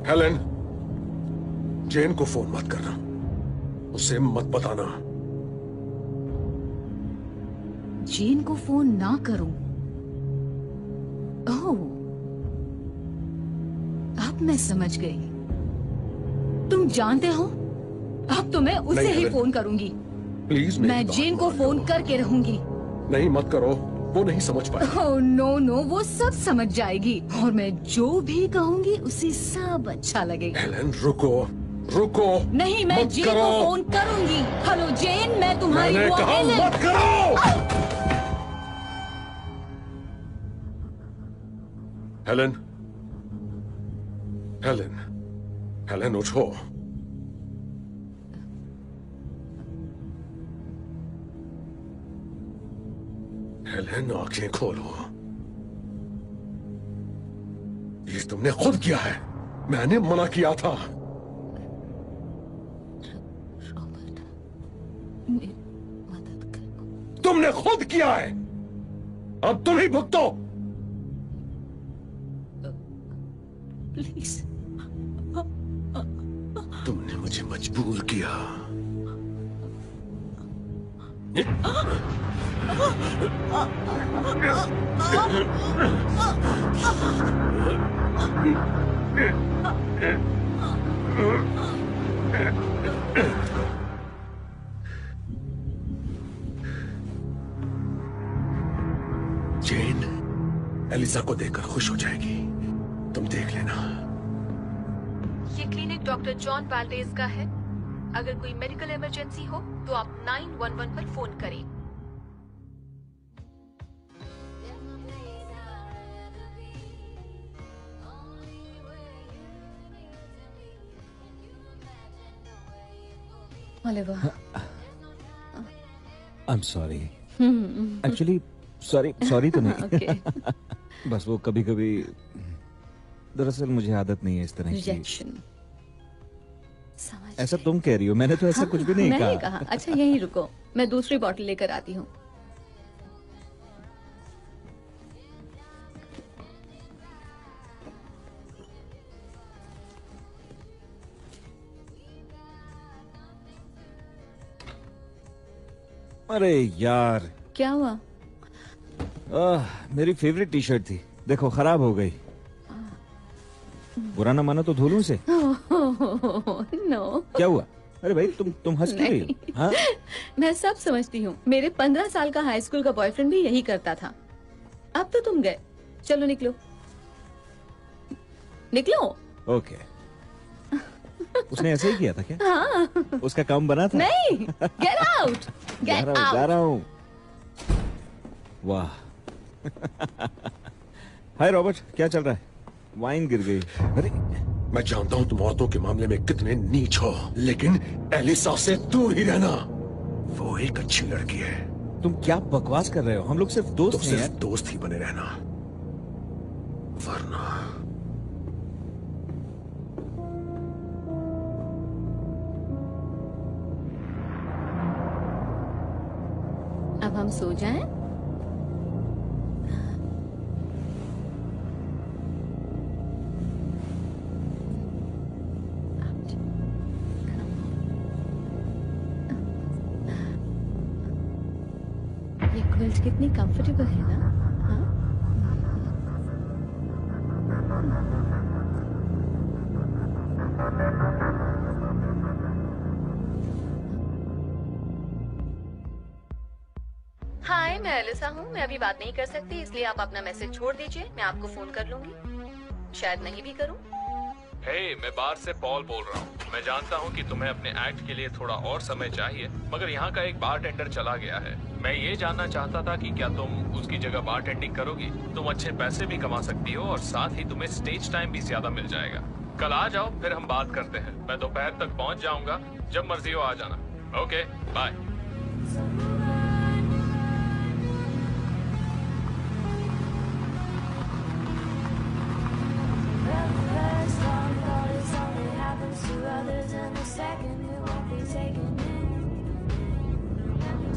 Speaker 7: हेलन, जेन को फोन मत करना, उसे मत बताना।
Speaker 2: जेन को फोन ना करूं? ओह, अब मैं समझ गई। तुम जानते हो, अब तो मैं उसे
Speaker 7: नहीं,
Speaker 2: ही
Speaker 7: हेलन,
Speaker 2: फोन करूंगी।
Speaker 7: प्लीज
Speaker 2: मैं जेन को फोन करके रहूंगी।
Speaker 7: नहीं, मत करो, वो नहीं समझ पाए।
Speaker 2: ओह नो नो, वो सब समझ जाएगी और मैं जो भी कहूंगी उसे सब अच्छा लगेगा।
Speaker 7: हेलन, रुको रुको।
Speaker 2: नहीं, मैं
Speaker 7: मत
Speaker 2: जेन
Speaker 7: करो।
Speaker 2: को फोन करूंगी। हेलो जेन, मैं तुम्हारी
Speaker 7: मैंने
Speaker 2: बुआ
Speaker 7: कहा
Speaker 2: हेलन।
Speaker 7: मत करो। हेलन, हेलन, हेलन, उठो। हेलन, आंखें खोलो। ये तुमने खुद किया है, मैंने मना किया था।
Speaker 1: रॉबर्ट, मेरी मदद कर।
Speaker 7: तुमने खुद किया है, अब तुम ही भुगतो।
Speaker 1: प्लीज।
Speaker 7: तुमने मुझे मजबूर किया। जेन एलिसा को देखकर खुश हो जाएगी, तुम देख लेना।
Speaker 9: ये क्लिनिक डॉक्टर जॉन वाल्डेज का है। अगर कोई मेडिकल इमरजेंसी हो तो आप 911 पर फोन करें।
Speaker 1: Oliver.
Speaker 5: I am sorry. Actually sorry तो नहीं।
Speaker 1: ओके।
Speaker 5: बस वो कभी कभी, दरअसल मुझे आदत नहीं है इस तरह की।
Speaker 1: रिजेक्शन। समझ
Speaker 5: ऐसा
Speaker 1: गई।
Speaker 5: तुम कह रही हो, मैंने तो ऐसा कुछ भी नहीं
Speaker 1: मैंने
Speaker 5: कहा।
Speaker 1: कहा। अच्छा यहीं रुको, मैं दूसरी बॉटल लेकर आती हूँ।
Speaker 5: अरे यार,
Speaker 1: क्या हुआ?
Speaker 5: मेरी फेवरेट टी शर्ट थी, देखो खराब हो गई। बुरा ना मानो तो धो लूं इसे?
Speaker 1: नो।
Speaker 5: क्या हुआ? अरे भाई तुम हंस क्यों रही हो? हाँ?
Speaker 1: मैं सब समझती हूँ। मेरे 15 साल का हाई स्कूल का बॉयफ्रेंड भी यही करता था। अब तो तुम गए, चलो निकलो निकलो।
Speaker 5: ओके। उसने ऐसे ही किया था क्या?
Speaker 1: हाँ।
Speaker 5: उसका काम बना था?
Speaker 1: नहीं, गेट आउट, गेट
Speaker 5: जा
Speaker 1: आउट।
Speaker 5: रहा हूँ। वाह। हाय रॉबर्ट, क्या चल रहा है? वाइन गिर गई। अरे
Speaker 7: मैं जानता हूं तुम औरतों के मामले में कितने नीच हो, लेकिन एलिसा से दूर ही रहना। वो एक अच्छी लड़की है।
Speaker 5: तुम क्या बकवास कर रहे हो? हम लोग सिर्फ दोस्त
Speaker 7: तो
Speaker 5: हैं
Speaker 7: सिर्फ
Speaker 5: यार।
Speaker 7: दोस्त ही बने रहना, वरना
Speaker 1: अब हम सो जाएं? ये क्विल्ट कितनी कंफर्टेबल है ना? हाँ? हाय, मैं एलिसा हूँ। मैं अभी बात नहीं कर सकती, इसलिए आप अपना मैसेज छोड़ दीजिए, मैं आपको फोन कर लूंगी। शायद नहीं भी करूँ।
Speaker 4: हे, मैं बाहर से पॉल बोल रहा हूँ। मैं जानता हूँ कि तुम्हें अपने एक्ट के लिए थोड़ा और समय चाहिए, मगर यहाँ का एक बारटेंडर चला गया है। मैं ये जानना चाहता था कि क्या तुम उसकी जगह बारटेंडिंग करोगी? तुम अच्छे पैसे भी कमा सकती हो और साथ ही तुम्हें स्टेज टाइम भी ज्यादा मिल जाएगा। कल आ जाओ, फिर हम बात करते हैं। मैं दोपहर तक पहुँच जाऊंगा, जब मर्जी हो आ जाना। Okay, bye.
Speaker 3: First love thought it's only happens to others, and the second it won't be taken in. Let me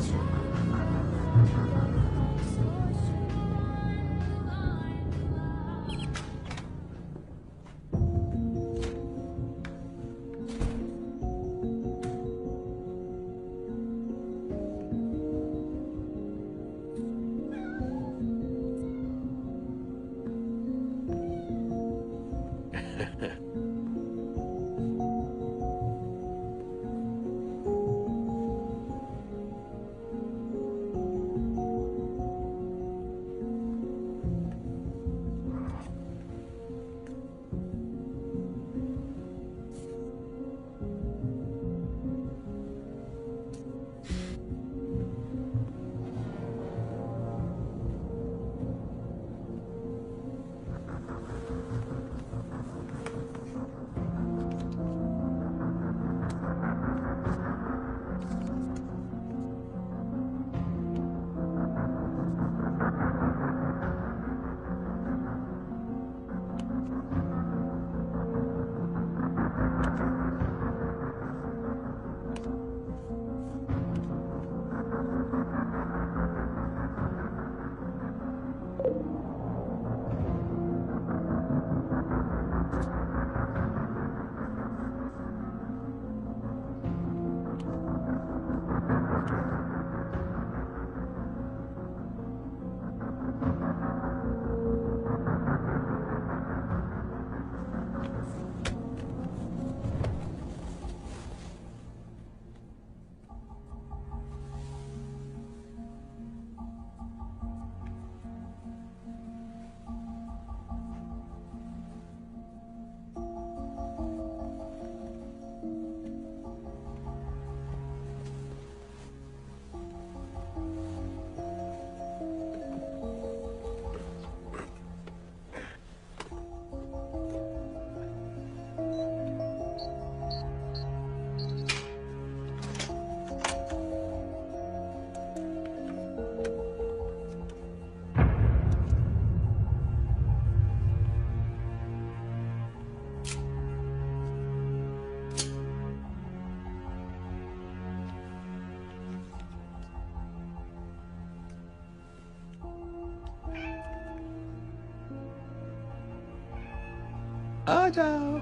Speaker 7: आ जाओ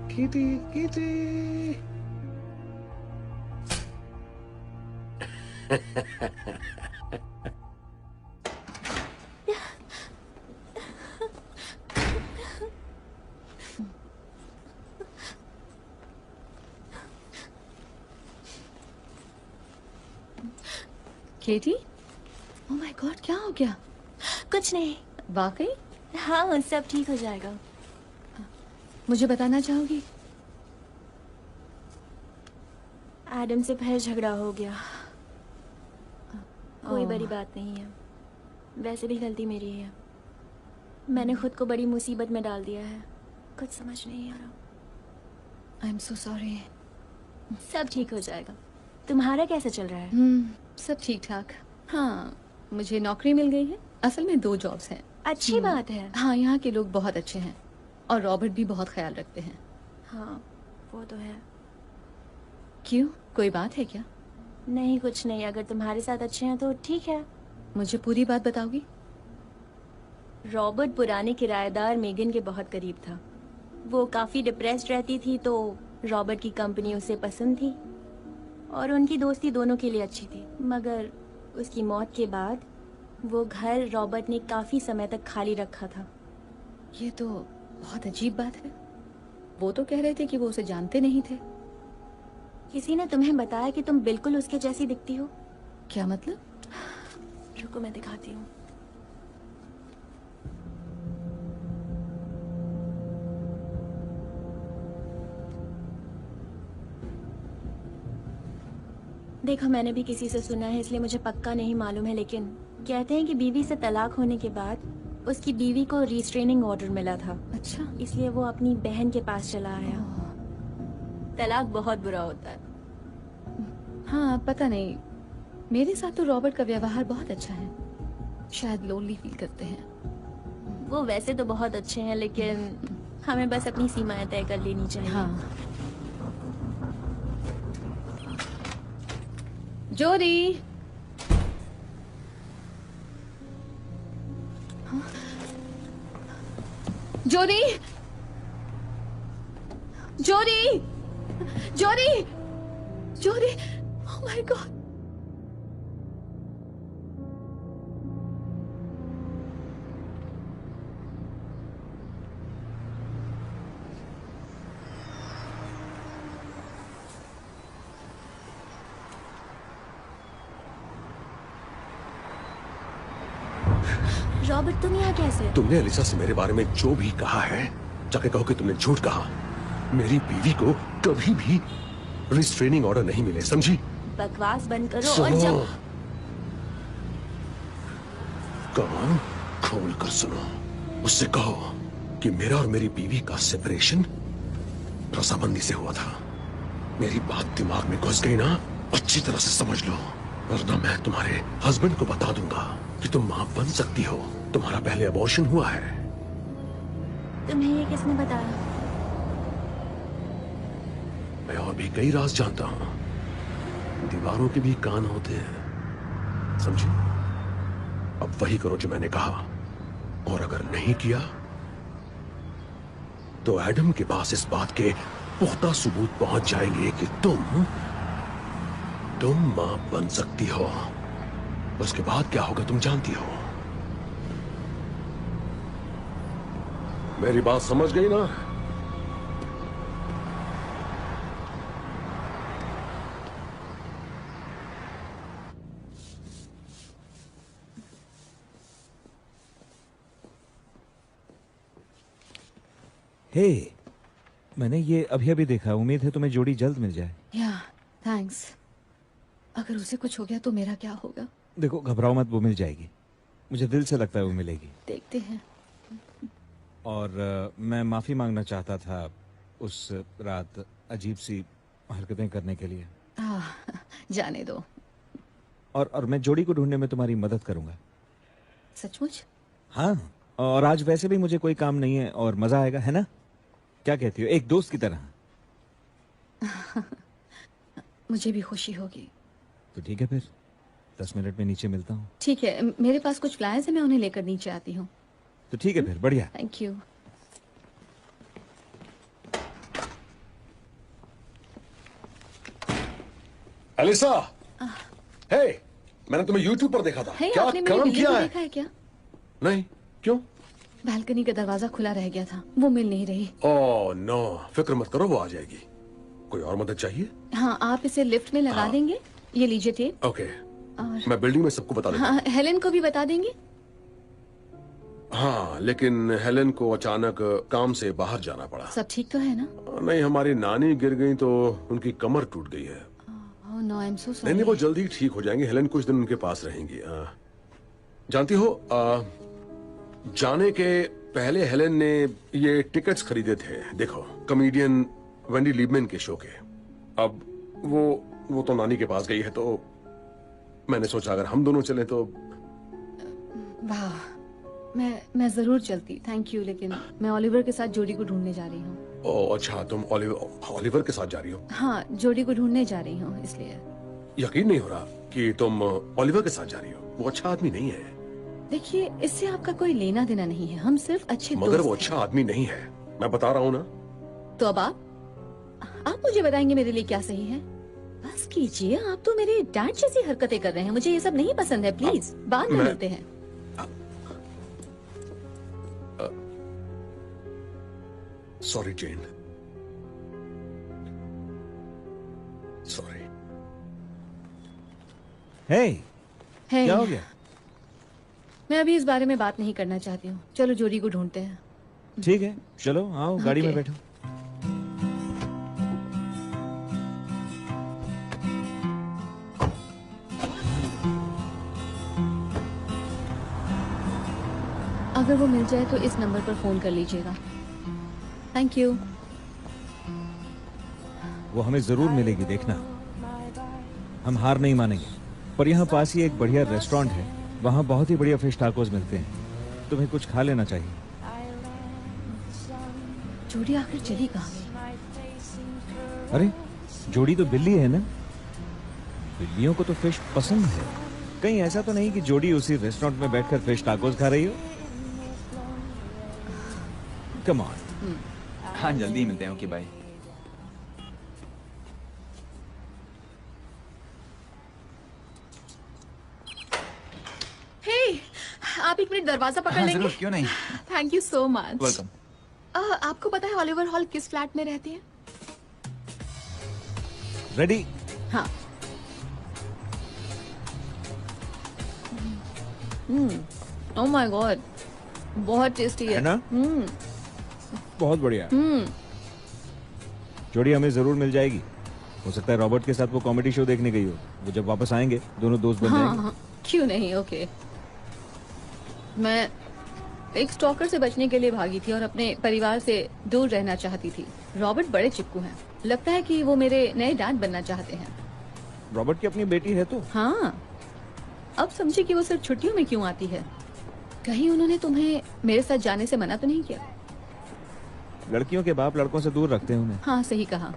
Speaker 7: kitty kitty.
Speaker 1: Katie, oh my God, क्या हो गया?
Speaker 8: कुछ नहीं।
Speaker 1: वाकई?
Speaker 8: हाँ, सब ठीक हो जाएगा।
Speaker 1: मुझे बताना चाहोगी?
Speaker 8: एडम से फिर झगड़ा हो गया। कोई
Speaker 1: ओह।
Speaker 8: बड़ी बात नहीं है, वैसे भी गलती मेरी है। मैंने खुद को बड़ी मुसीबत में डाल दिया है, कुछ समझ नहीं आ रहा।
Speaker 1: आई एम सो सॉरी।
Speaker 8: सब ठीक हो जाएगा। तुम्हारा कैसा चल रहा है?
Speaker 1: सब ठीक ठाक। हाँ, मुझे नौकरी मिल गई है। असल में 2 जॉब्स हैं।
Speaker 8: अच्छी बात है।
Speaker 1: हाँ, यहाँ के लोग बहुत अच्छे हैं और रॉबर्ट भी बहुत ख्याल रखते हैं।
Speaker 8: हाँ, वो तो है।
Speaker 1: क्यों, कोई बात है क्या?
Speaker 8: नहीं, कुछ नहीं। अगर तुम्हारे साथ अच्छे हैं तो ठीक है।
Speaker 1: मुझे पूरी बात बताओगी?
Speaker 8: रॉबर्ट पुराने किराएदार मेगन के बहुत करीब था। वो काफी डिप्रेस्ड रहती थी तो रॉबर्ट की कंपनी उसे पसंद थी और उनकी दोस्ती दोनों के लिए अच्छी थी। मगर उसकी मौत के बाद वो घर रॉबर्ट ने काफी समय तक खाली रखा था।
Speaker 1: ये तो बहुत अजीब बात है। वो तो कह रहे थे कि वो उसे जानते नहीं थे।
Speaker 8: किसी ने तुम्हें बताया कि तुम बिल्कुल उसके जैसी दिखती हो?
Speaker 1: क्या मतलब?
Speaker 8: रुको, मैं दिखाती हूँ। देखो, मैंने भी किसी से सुना है, इसलिए मुझे पक्का नहीं मालूम है, लेकिन कहते हैं कि बीवी से तलाक होने के बाद उसकी बीवी को रिस्ट्रेनिंग ऑर्डर मिला था।
Speaker 1: अच्छा।
Speaker 8: इसलिए वो अपनी बहन के पास चला आया। तलाक बहुत बुरा होता है।
Speaker 1: हाँ, पता नहीं, मेरे साथ तो रॉबर्ट का व्यवहार बहुत अच्छा है। शायद लोनली फील करते हैं।
Speaker 8: वो वैसे तो बहुत अच्छे हैं, लेकिन हमें बस अपनी सीमाएं तय कर लेनी चाहिए।
Speaker 1: हाँ। जोरी, जोरी, जोरी, जोरी, जोरी, ओह माय गॉड।
Speaker 8: रॉबर्ट, तुम यहाँ कैसे?
Speaker 7: तुमने एलिसा से मेरे बारे में जो भी कहा है, जाके कहो कि तुमने झूठ कहा। मेरी बीवी को कभी भी रिस्ट्रेनिंग ऑर्डर नहीं मिले, समझी?
Speaker 8: बकवास बंद करो और
Speaker 7: सुनो,
Speaker 8: जब
Speaker 7: कान खोल कर सुनो। उससे कहो कि मेरा और मेरी बीवी का सेपरेशन रजामंदी से हुआ था। मेरी बात दिमाग में घुस गई ना, अच्छी तरह से समझ लो, वरना मैं तुम्हारे हस्बैंड को बता दूंगा कि तुम मां बन सकती हो। तुम्हारा पहले अबॉर्शन हुआ है।
Speaker 8: तुम्हें ये किसने बताया?
Speaker 7: मैं और भी कई राज जानता हूं। दीवारों के भी कान होते हैं, समझी? अब वही करो जो मैंने कहा, और अगर नहीं किया तो एडम के पास इस बात के पुख्ता सबूत पहुंच जाएंगे कि तुम मां बन सकती हो। उसके बाद क्या होगा तुम जानती हो। मेरी बात समझ गई ना?
Speaker 5: हे, मैंने ये अभी अभी देखा। उम्मीद है तुम्हें जोड़ी जल्द मिल जाए।
Speaker 1: या, थैंक्स। अगर उसे कुछ हो गया तो मेरा क्या होगा?
Speaker 5: देखो, घबराओ मत, वो मिल जाएगी। मुझे दिल से लगता है वो मिलेगी।
Speaker 1: देखते हैं।
Speaker 5: और मैं माफी मांगना चाहता था उस रात अजीब सी हरकतें करने के लिए।
Speaker 1: जाने दो।
Speaker 5: और मैं जोड़ी को ढूंढने में तुम्हारी मदद करूंगा।
Speaker 1: सचमुच?
Speaker 5: हाँ, और आज वैसे भी मुझे कोई काम नहीं है और मजा आएगा, है ना? क्या कहती हो, एक दोस्त की तरह?
Speaker 1: मुझे भी खुशी होगी।
Speaker 5: तो ठीक है, फिर 10 मिनट में नीचे मिलता हूँ।
Speaker 1: ठीक है, मेरे पास कुछ फ्लायर्स है, मैं उन्हें लेकर नीचे आती हूँ।
Speaker 5: तो ठीक है फिर, बढ़िया।
Speaker 1: Thank you.
Speaker 7: एलिसा, हे, मैंने तुम्हें YouTube पर देखा था।
Speaker 1: हे,
Speaker 7: क्या
Speaker 1: आपने मेरी
Speaker 7: काम
Speaker 1: बिल्ली
Speaker 7: किया
Speaker 1: को
Speaker 7: है?
Speaker 1: देखा है क्या?
Speaker 7: नहीं, क्यों?
Speaker 1: बालकनी का दरवाजा खुला रह गया था, वो मिल नहीं रही।
Speaker 7: ओह नो, फिक्र मत करो, वो आ जाएगी। कोई और मदद चाहिए?
Speaker 1: हाँ, आप इसे लिफ्ट में लगा देंगे। ये लीजिए टेप।
Speaker 7: ओके,
Speaker 1: और
Speaker 7: मैं बिल्डिंग में सबको बता देता हूँ।
Speaker 1: हाँ, हेलेन को भी बता देंगे।
Speaker 7: हाँ, लेकिन हेलेन को अचानक काम से बाहर जाना पड़ा।
Speaker 1: सब ठीक तो है ना?
Speaker 7: नहीं, हमारी नानी गिर गई तो उनकी कमर टूट गई है।
Speaker 1: ओह नो, आई एम सो
Speaker 7: नहीं,
Speaker 1: सॉरी।
Speaker 7: वो जल्दी ठीक हो जाएंगे। हेलेन कुछ दिन उनके पास रहेंगी। जानती हो, जाने के पहले हेलेन ने ये टिकट्स खरीदे थे, देखो, कॉमेडियन वेंडी लीबमैन के शो के। अब वो तो नानी के पास गई है, तो मैंने सोचा अगर हम दोनों चलें तो।
Speaker 1: वाह, मैं जरूर चलती, थैंक यू, लेकिन मैं ओलिवर के साथ जोड़ी को ढूंढने जा रही हूँ।
Speaker 7: ओह अच्छा, तुम ओलिवर के साथ जा रही हो?
Speaker 1: हाँ, जोड़ी को ढूंढने जा रही हूँ, इसलिए।
Speaker 7: यकीन नहीं हो रहा कि तुम ओलिवर के साथ जा रही हो। वो अच्छा आदमी नहीं है।
Speaker 1: देखिए, इससे आपका कोई लेना देना नहीं है, हम सिर्फ अच्छे
Speaker 7: मगर
Speaker 1: दोस्त
Speaker 7: वो अच्छा आदमी नहीं है, मैं बता रहा हूँ ना।
Speaker 1: हैं। तो अब आप मुझे बताएंगे मेरे लिए क्या सही है? बस कीजिए, आप तो मेरे डैड जैसी हरकतें कर रहे हैं, मुझे ये सब नहीं पसंद है, प्लीज बाद में मिलते हैं।
Speaker 7: सॉरी जेन, सॉरी।
Speaker 5: हे,
Speaker 1: है,
Speaker 5: क्या हो गया?
Speaker 1: मैं अभी इस बारे में बात नहीं करना चाहती हूँ, चलो जोड़ी को ढूंढते हैं।
Speaker 5: ठीक है, चलो आओ, गाड़ी में
Speaker 1: ओके।
Speaker 5: बैठो।
Speaker 1: अगर वो मिल जाए तो इस नंबर पर फोन कर लीजिएगा। Thank you.
Speaker 5: वो हमें जरूर मिलेगी, देखना। हम हार नहीं मानेंगे। पर यहाँ पास ही एक बढ़िया रेस्टोरेंट है, वहाँ बहुत ही बढ़िया फिश टाकोस मिलते हैं। तुम्हें कुछ खा लेना चाहिए।
Speaker 1: जोड़ी आखिर चली कहाँ गई?
Speaker 5: अरे, जोड़ी तो बिल्ली है ना? बिल्लियों को तो फिश पसंद है। कहीं ऐसा तो नहीं कि जोड़ी उसी रेस्टोरेंट में बैठकर फिश टाकोस खा रही हो? Come on.
Speaker 6: हाँ, जल्दी मिलते हैं। Okay, bye.
Speaker 9: हे, आप एक मिनट दरवाजा पकड़
Speaker 6: हाँ,
Speaker 9: लेंगे?
Speaker 6: जरूर, क्यों नहीं।
Speaker 9: Thank you so much.
Speaker 6: Welcome.
Speaker 9: आपको पता है ओलिवर हॉल किस फ्लैट में रहती है?
Speaker 5: रेडी?
Speaker 1: हाँ। ओह माय गॉड, बहुत टेस्टी है।
Speaker 5: है ना? बहुत बढ़िया। जोड़ी हमें जरूर मिल जाएगी। हो सकता है रॉबर्ट के साथ वो कॉमेडी शो देखने गई हो। वो जब वापस आएंगे दोनों दोस्त बन जाएंगे।
Speaker 1: हाँ, क्यों नहीं। ओके, मैं एक स्टॉकर से बचने के लिए भागी थी और अपने परिवार से दूर रहना चाहती थी। रॉबर्ट बड़े चिपकू हैं, लगता है कि वो मेरे नए डैड बनना चाहते हैं।
Speaker 5: रॉबर्ट की अपनी बेटी है तो?
Speaker 1: हाँ, अब समझे कि वो सिर्फ छुट्टियों में क्यों आती है। कहीं उन्होंने तुम्हें मेरे साथ जाने से मना तो नहीं किया?
Speaker 5: लड़कियों के बाप लड़कों से दूर रखते हैं उन्हें।
Speaker 1: हाँ, सही कहा।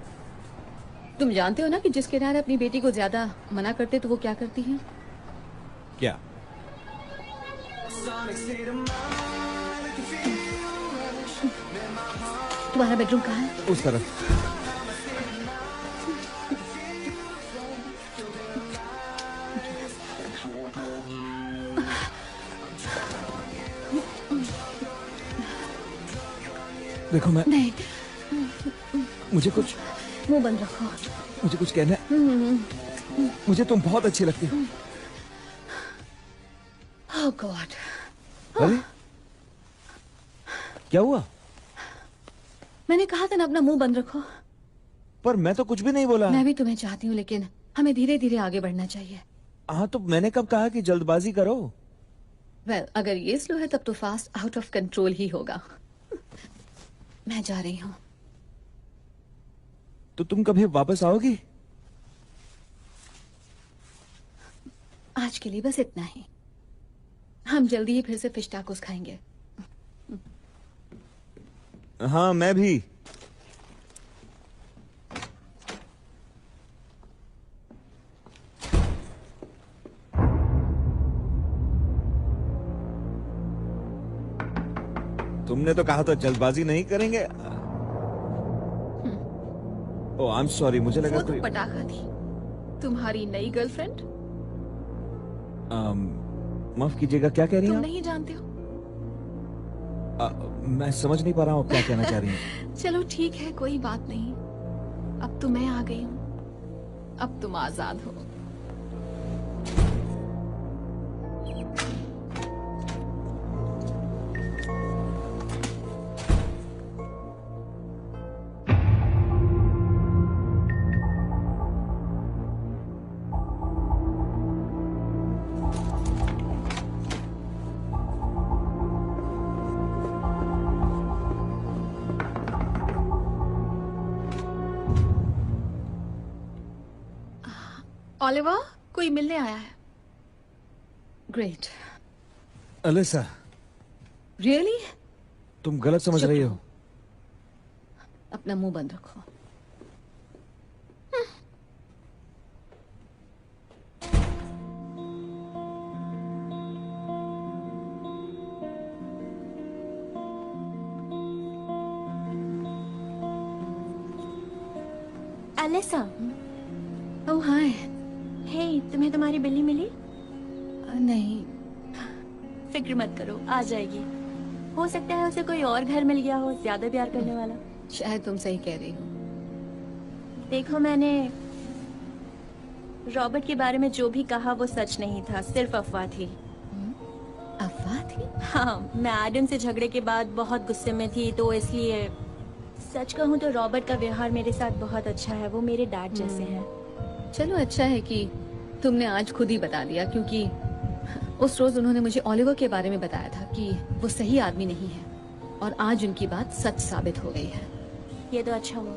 Speaker 1: तुम जानते हो ना कि जिस किनारे अपनी बेटी को ज्यादा मना करते तो वो क्या करती है?
Speaker 5: क्या?
Speaker 1: तुम्हारा बेडरूम कहाँ है?
Speaker 5: उस तरफ। देखो, मैं
Speaker 1: नहीं,
Speaker 5: मुझे कुछ
Speaker 1: मुंह बंद रखो।
Speaker 5: मुझे कुछ कहना है। मुझे तुम बहुत अच्छी लगती हो।
Speaker 1: ओह गॉड,
Speaker 5: अरे, क्या हुआ?
Speaker 1: मैंने कहा था ना अपना मुंह बंद रखो।
Speaker 5: पर मैं तो कुछ भी नहीं बोला।
Speaker 1: मैं भी तुम्हें चाहती हूँ, लेकिन हमें धीरे धीरे आगे बढ़ना चाहिए।
Speaker 5: हाँ, तो मैंने कब कहा कि जल्दबाजी करो?
Speaker 1: वेल, अगर ये स्लो है तब तो फास्ट आउट ऑफ कंट्रोल ही होगा। मैं जा रही हूँ।
Speaker 5: तो तुम कभी वापस आओगी?
Speaker 1: आज के लिए बस इतना ही। हम जल्दी ही फिर से फिश टाकोस खाएंगे।
Speaker 5: हाँ, मैं भी। तुमने तो कहा था जल्दबाजी नहीं करेंगे। ओह, आई एम सॉरी, मुझे लगा
Speaker 9: वो तो
Speaker 5: कोई।
Speaker 9: पटाखा थी, तुम्हारी नई गर्लफ्रेंड?
Speaker 5: माफ कीजिएगा, क्या कह रही
Speaker 9: तुम
Speaker 5: हैं
Speaker 9: नहीं जानते हो?
Speaker 5: मैं समझ नहीं पा रहा हूँ क्या कहना चाह रही हैं।
Speaker 9: चलो ठीक है, कोई बात नहीं। अब तो मैं आ गई हूँ, अब तुम आजाद हो। ओलिवर, कोई मिलने आया है।
Speaker 1: ग्रेट।
Speaker 5: Alisa,
Speaker 1: really?
Speaker 5: तुम गलत समझ रही हो।
Speaker 1: अपना मुंह बंद रखो।
Speaker 8: एलिसा,
Speaker 1: ओह हाय।
Speaker 8: हे, तुम्हें तुम्हारी बिल्ली मिली?
Speaker 1: नहीं।
Speaker 8: फिक्र मत करो, आ जाएगी। हो सकता है उसे कोई और घर मिल गया हो, ज्यादा प्यार करने वाला।
Speaker 1: शायद तुम सही कह रही हो।
Speaker 8: देखो, मैंने रॉबर्ट के बारे में जो भी कहा वो सच नहीं था, सिर्फ अफवाह थी।
Speaker 1: अफवाह थी?
Speaker 8: हाँ, मैं एडम से झगड़े के बाद बहुत गुस्से में थी, तो इसलिए सच कहूँ तो रॉबर्ट का व्यवहार मेरे साथ बहुत अच्छा है। वो मेरे डैड जैसे हैं।
Speaker 1: चलो अच्छा है कि तुमने आज खुद ही बता दिया, क्योंकि उस रोज उन्होंने मुझे ओलिवर के बारे में बताया था कि वो सही आदमी नहीं है, और आज उनकी बात सच साबित हो गई है।
Speaker 8: ये तो अच्छा हुआ।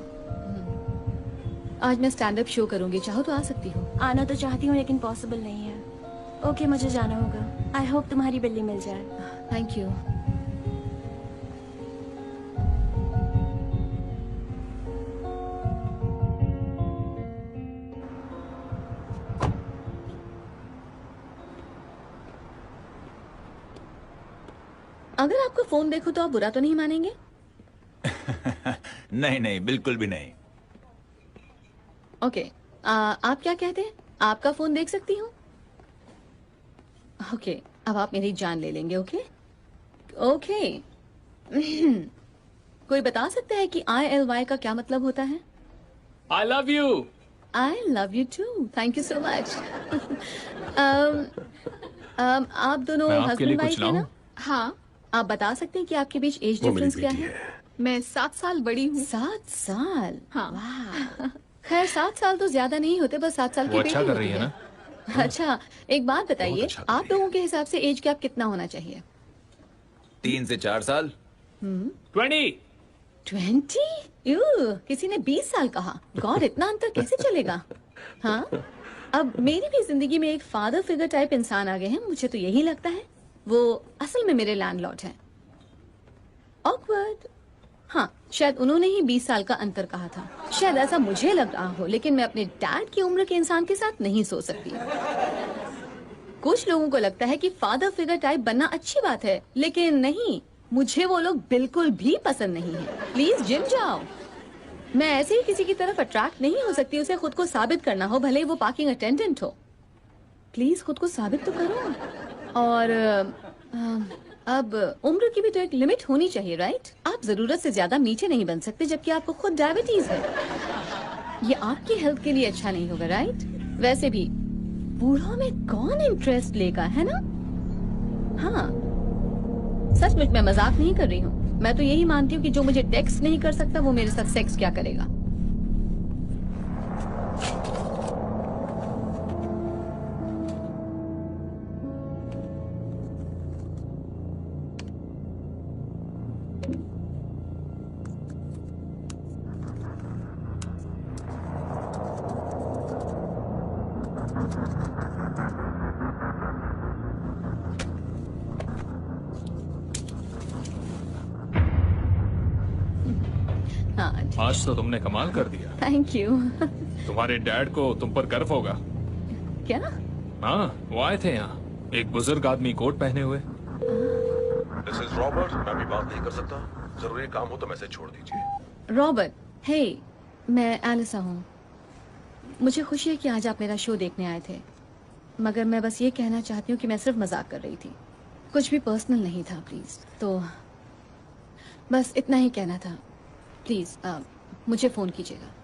Speaker 1: आज मैं स्टैंड अप शो करूंगी, चाहो तो आ सकती हो।
Speaker 8: आना तो चाहती हूँ लेकिन पॉसिबल नहीं है। ओके, मुझे जाना होगा। आई होप तुम्हारी बिल्ली मिल जाए।
Speaker 1: Thank you. अगर आपको फोन देखो तो आप बुरा तो नहीं मानेंगे?
Speaker 6: नहीं नहीं, बिल्कुल भी नहीं।
Speaker 1: ओके, आप क्या कहते हैं? आपका फोन देख सकती हूँ? ओके, अब आप मेरी जान ले लेंगे। Okay okay. कोई बता सकता है कि ILY का क्या मतलब होता है?
Speaker 4: I love you.
Speaker 1: I love you too. Thank you so much. आप दोनों
Speaker 4: मैं आपके लिए
Speaker 1: हस्बैंड
Speaker 4: कुछ
Speaker 1: वाइफ हैं
Speaker 4: लाऊं?
Speaker 1: ना? हाँ। आप बता सकते हैं कि आपके बीच एज डिफरेंस क्या है?
Speaker 9: मैं 7 साल बड़ी हूँ।
Speaker 1: 7 साल?
Speaker 9: हाँ।
Speaker 1: वाह। खैर 7 साल तो ज्यादा नहीं होते, बस 7 साल की
Speaker 4: वो
Speaker 1: बेटी
Speaker 4: अच्छा कर
Speaker 1: होती
Speaker 4: रही है ना?
Speaker 1: अच्छा, एक बात बताइए,
Speaker 7: अच्छा कर रही
Speaker 1: आप लोगों के हिसाब से एज गैप कितना होना चाहिए?
Speaker 6: 3 से 4 साल।
Speaker 4: 20।
Speaker 1: 20? यू, किसी ने 20 साल कहा। गॉड, इतना अंतर कैसे चलेगा? हाँ, अब मेरी भी जिंदगी में एक फादर फिगर टाइप इंसान आ गए हैं। मुझे तो यही लगता है वो असल में मेरे लैंडलॉर्ड हैं। ऑकवर्ड। हाँ, शायद उन्होंने ही 20 साल का अंतर कहा था। शायद ऐसा मुझे लग रहा हो, लेकिन मैं अपने डैड की उम्र के इंसान के साथ नहीं सो सकती। कुछ लोगों को लगता है कि फादर फिगर टाइप बनना अच्छी बात है, लेकिन नहीं, मुझे वो लोग बिल्कुल भी पसंद नहीं है। प्लीज जिम जाओ। मैं ऐसे ही किसी की तरफ अट्रैक्ट नहीं हो सकती। उसे खुद को साबित करना हो, भले ही वो पार्किंग अटेंडेंट हो। प्लीज खुद को साबित तो करो। और अब उम्र की भी तो एक लिमिट होनी चाहिए, राइट? आप जरूरत से ज्यादा मीठे नहीं बन सकते, जबकि आपको खुद डायबिटीज है। ये आपकी हेल्थ के लिए अच्छा नहीं होगा, राइट? वैसे भी बूढ़ों में कौन इंटरेस्ट लेगा, है ना? हाँ, सचमुच मैं मजाक नहीं कर रही हूँ। मैं तो यही मानती हूँ कि जो मुझे टेक्स्ट नहीं कर सकता, वो मेरे साथ सेक्स क्या करेगा? हाँ,
Speaker 4: आज तो तुमने कमाल कर दिया।
Speaker 1: Thank you.
Speaker 4: तुम्हारे डैड को तुम पर गर्व होगा।
Speaker 1: क्या?
Speaker 4: हाँ, वो आए थे यहाँ, एक बुजुर्ग आदमी कोट पहने हुए।
Speaker 7: This is Robert. मैं अभी बात नहीं कर सकता, जरूरी काम हो तो मैसेज छोड़ दीजिए।
Speaker 1: रॉबर्ट, हे, मैं एलिसा हूँ। मुझे खुशी है कि आज आप मेरा शो देखने आए थे, मगर मैं बस ये कहना चाहती हूँ कि मैं सिर्फ मजाक कर रही थी, कुछ भी पर्सनल नहीं था। प्लीज, तो बस इतना ही कहना था। प्लीज मुझे फोन कीजिएगा।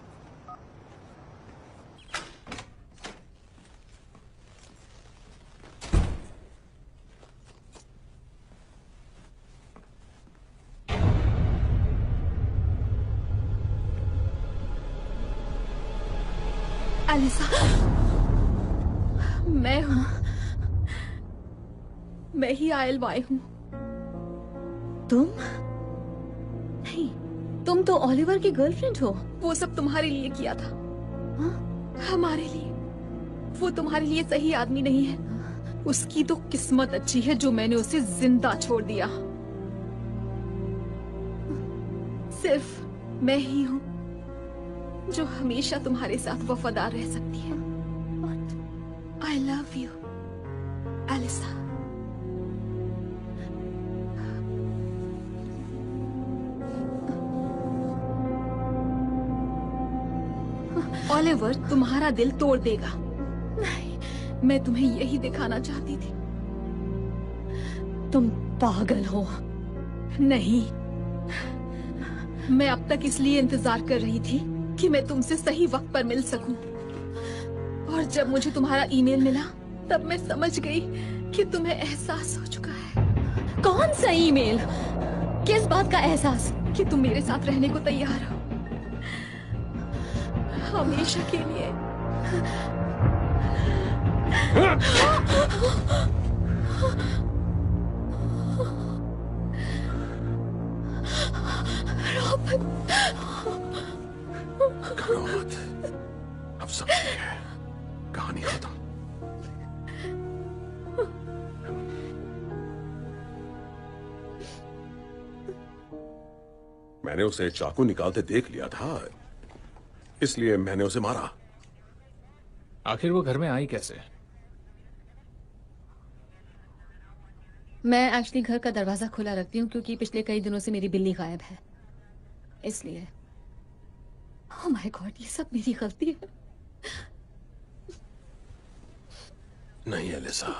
Speaker 9: एलिसा, मैं हूं, मैं ही ILY हूं।
Speaker 1: तुम नहीं, तुम तो ओलिवर की गर्लफ्रेंड हो।
Speaker 9: वो सब तुम्हारे लिए किया था। हमारे लिए। वो तुम्हारे लिए सही आदमी नहीं है। उसकी तो किस्मत अच्छी है जो मैंने उसे जिंदा छोड़ दिया। सिर्फ मैं ही हूं जो हमेशा तुम्हारे साथ वफादार रह सकती है। I love you, Elisa. Oliver तुम्हारा दिल तोड़ देगा। नहीं, मैं तुम्हें यही दिखाना चाहती थी।
Speaker 1: तुम पागल हो।
Speaker 9: नहीं, मैं अब तक इसलिए इंतजार कर रही थी कि मैं तुमसे सही वक्त पर मिल सकूं। और जब मुझे तुम्हारा ईमेल मिला तब मैं समझ गई कि तुम्हें एहसास हो चुका है।
Speaker 1: कौन सा ईमेल? किस बात का एहसास?
Speaker 9: कि तुम मेरे साथ रहने को तैयार हो, हमेशा के लिए।
Speaker 7: रॉबर्ट, अब सब ठीक है, कहानी खत्म। मैंने उसे चाकू निकालते देख लिया था, इसलिए मैंने उसे मारा।
Speaker 4: आखिर वो घर में आई कैसे?
Speaker 1: मैं एक्चुअली घर का दरवाजा खुला रखती हूँ क्योंकि पिछले कई दिनों से मेरी बिल्ली गायब है, इसलिए। ओह माय गॉड, ये सब मेरी गलती है।
Speaker 7: नहीं एलिसा,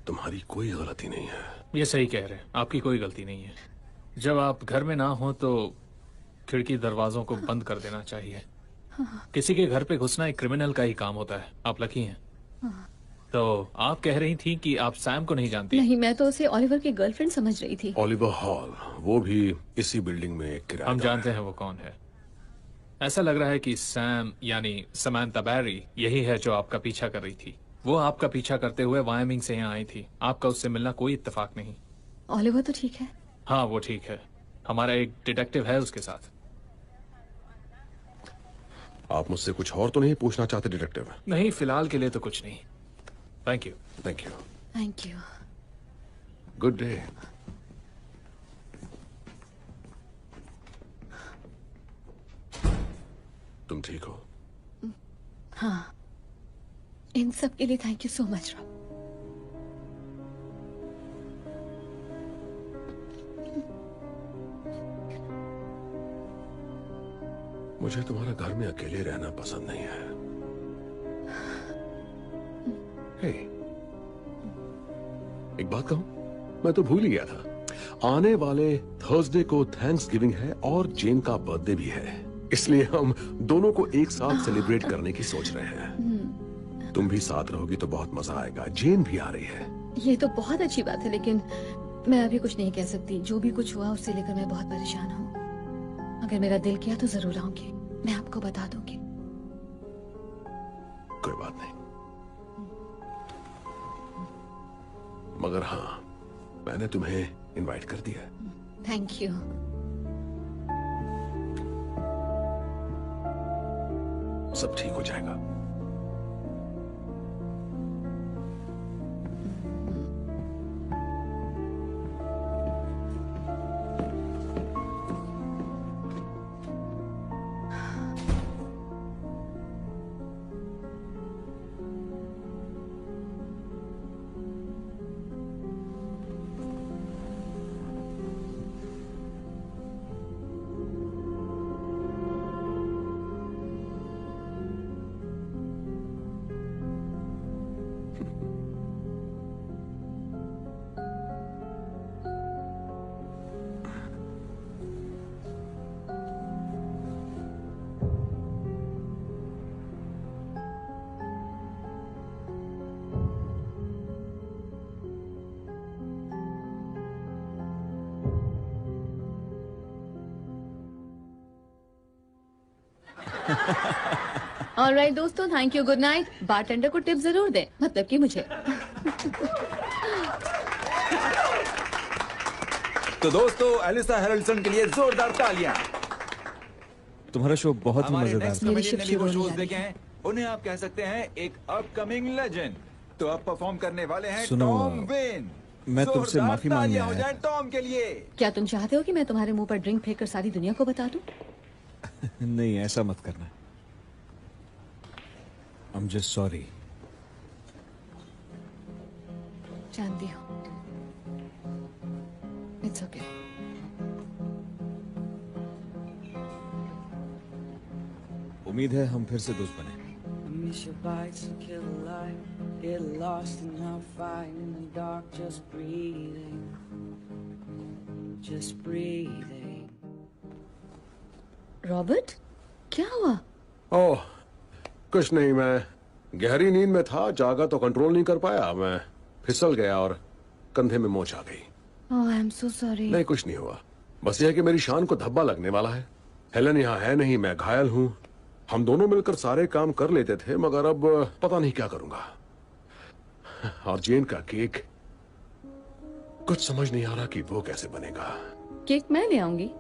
Speaker 7: तुम्हारी कोई गलती नहीं है।
Speaker 4: ये सही कह रहे हैं, आपकी कोई गलती नहीं है। जब आप घर में ना हो तो खिड़की दरवाजों को बंद कर देना चाहिए। किसी के घर पे घुसना एक क्रिमिनल का ही काम होता है। आप लकी हैं। तो आप कह रही थी कि आप सैम को नहीं जानती?
Speaker 1: नहीं, मैं तो उसे ओलिवर की गर्लफ्रेंड समझ रही थी।
Speaker 7: ओलिवर हॉल, वो भी इसी बिल्डिंग में एक किराएदार
Speaker 4: हम जानते हैं वो कौन है। ऐसा लग रहा है कि सैम यानी समांथा बैरी यही है जो आपका पीछा कर रही थी। वो आपका पीछा करते हुए वायमिंग से यहाँ आई थी। आपका उससे मिलना कोई इत्तेफाक नहीं।
Speaker 1: ओलिवर तो ठीक है।
Speaker 4: हाँ, वो ठीक है। हमारा एक डिटेक्टिव है उसके साथ।
Speaker 7: आप मुझसे कुछ और तो नहीं पूछना चाहते डिटेक्टिव?
Speaker 4: नहीं, फिलहाल के लिए तो कुछ नहीं। Thank you.
Speaker 7: Thank you.
Speaker 1: Thank you.
Speaker 7: Good day. तुम ठीक हो?
Speaker 1: हाँ, इन सब के लिए thank you so much Rob.
Speaker 7: मुझे तुम्हारा घर में अकेले रहना पसंद नहीं है। हे, एक बात कहूं, मैं तो भूल ही गया था। आने वाले थर्सडे को थैंक्सगिविंग है और जेन का बर्थडे भी है, इसलिए हम दोनों को एक साथ सेलिब्रेट करने की सोच रहे हैं। तुम भी साथ रहोगी तो बहुत मजा आएगा। जेन भी आ रही है।
Speaker 1: ये तो बहुत अच्छी बात है, लेकिन मैं अभी कुछ नहीं कह सकती। जो भी कुछ हुआ उससे लेकर मैं बहुत परेशान हूँ। अगर मेरा दिल किया तो जरूर आऊंगी। मैं आपको बता दूंगी।
Speaker 7: कोई बात नहीं, मगर हाँ, मैंने तुम्हें इनवाइट कर दिया।
Speaker 1: Thank you.
Speaker 7: सब ठीक हो जाएगा।
Speaker 1: ऑलराइट दोस्तों, thank you, good night. Bartender को टिप जरूर दे, मतलब कि मुझे।
Speaker 6: तो दोस्तों, एलिसा हेरल्डसन के लिए जोरदार तालियां।
Speaker 5: तुम्हारा शो बहुत ही
Speaker 6: हमारे
Speaker 5: मजेदार
Speaker 6: नेक्स्ट
Speaker 5: था।
Speaker 6: कमेडियन ने भी वो
Speaker 1: होने
Speaker 6: शोज
Speaker 1: वाली
Speaker 6: देखे हैं, उन्हें आप कह सकते हैं एक अपकमिंग लेजेंड। तो अब परफॉर्म करने वाले हैं
Speaker 5: सुनो,
Speaker 6: टॉम वेन।
Speaker 5: मैं तुमसे
Speaker 6: जोरदार
Speaker 5: माफी मांगने
Speaker 6: तालियां हो
Speaker 5: आया
Speaker 6: जाएं टॉम के लिए।
Speaker 1: क्या तुम चाहते हो कि मैं तुम्हारे मुंह पर ड्रिंक फेंक कर सारी दुनिया को बता दूं?
Speaker 5: नहीं, ऐसा मत करना। I'm just sorry.
Speaker 1: जानती हूँ। It's okay.
Speaker 5: उम्मीद है हम फिर से दोस्त बने।
Speaker 10: Miss your bites and kill a light. Get lost in our fight in the dark, just breathing. Just breathing.
Speaker 1: Robert, क्या हुआ?
Speaker 7: ओह, कुछ नहीं, मैं गहरी नींद में था, जागा तो कंट्रोल नहीं कर पाया, मैं फिसल गया और कंधे में मोच आ गई।
Speaker 1: ओह, आई एम सो सॉरी।
Speaker 7: नहीं, कुछ नहीं हुआ, बस यह है कि मेरी शान को धब्बा लगने वाला है। हेलन यहाँ है नहीं, मैं घायल हूँ। हम दोनों मिलकर सारे काम कर लेते थे, मगर अब पता नहीं क्या करूंगा। और जेन का केक, कुछ समझ नहीं आ रहा कि वो कैसे बनेगा।
Speaker 1: केक मैं ले आऊंगी।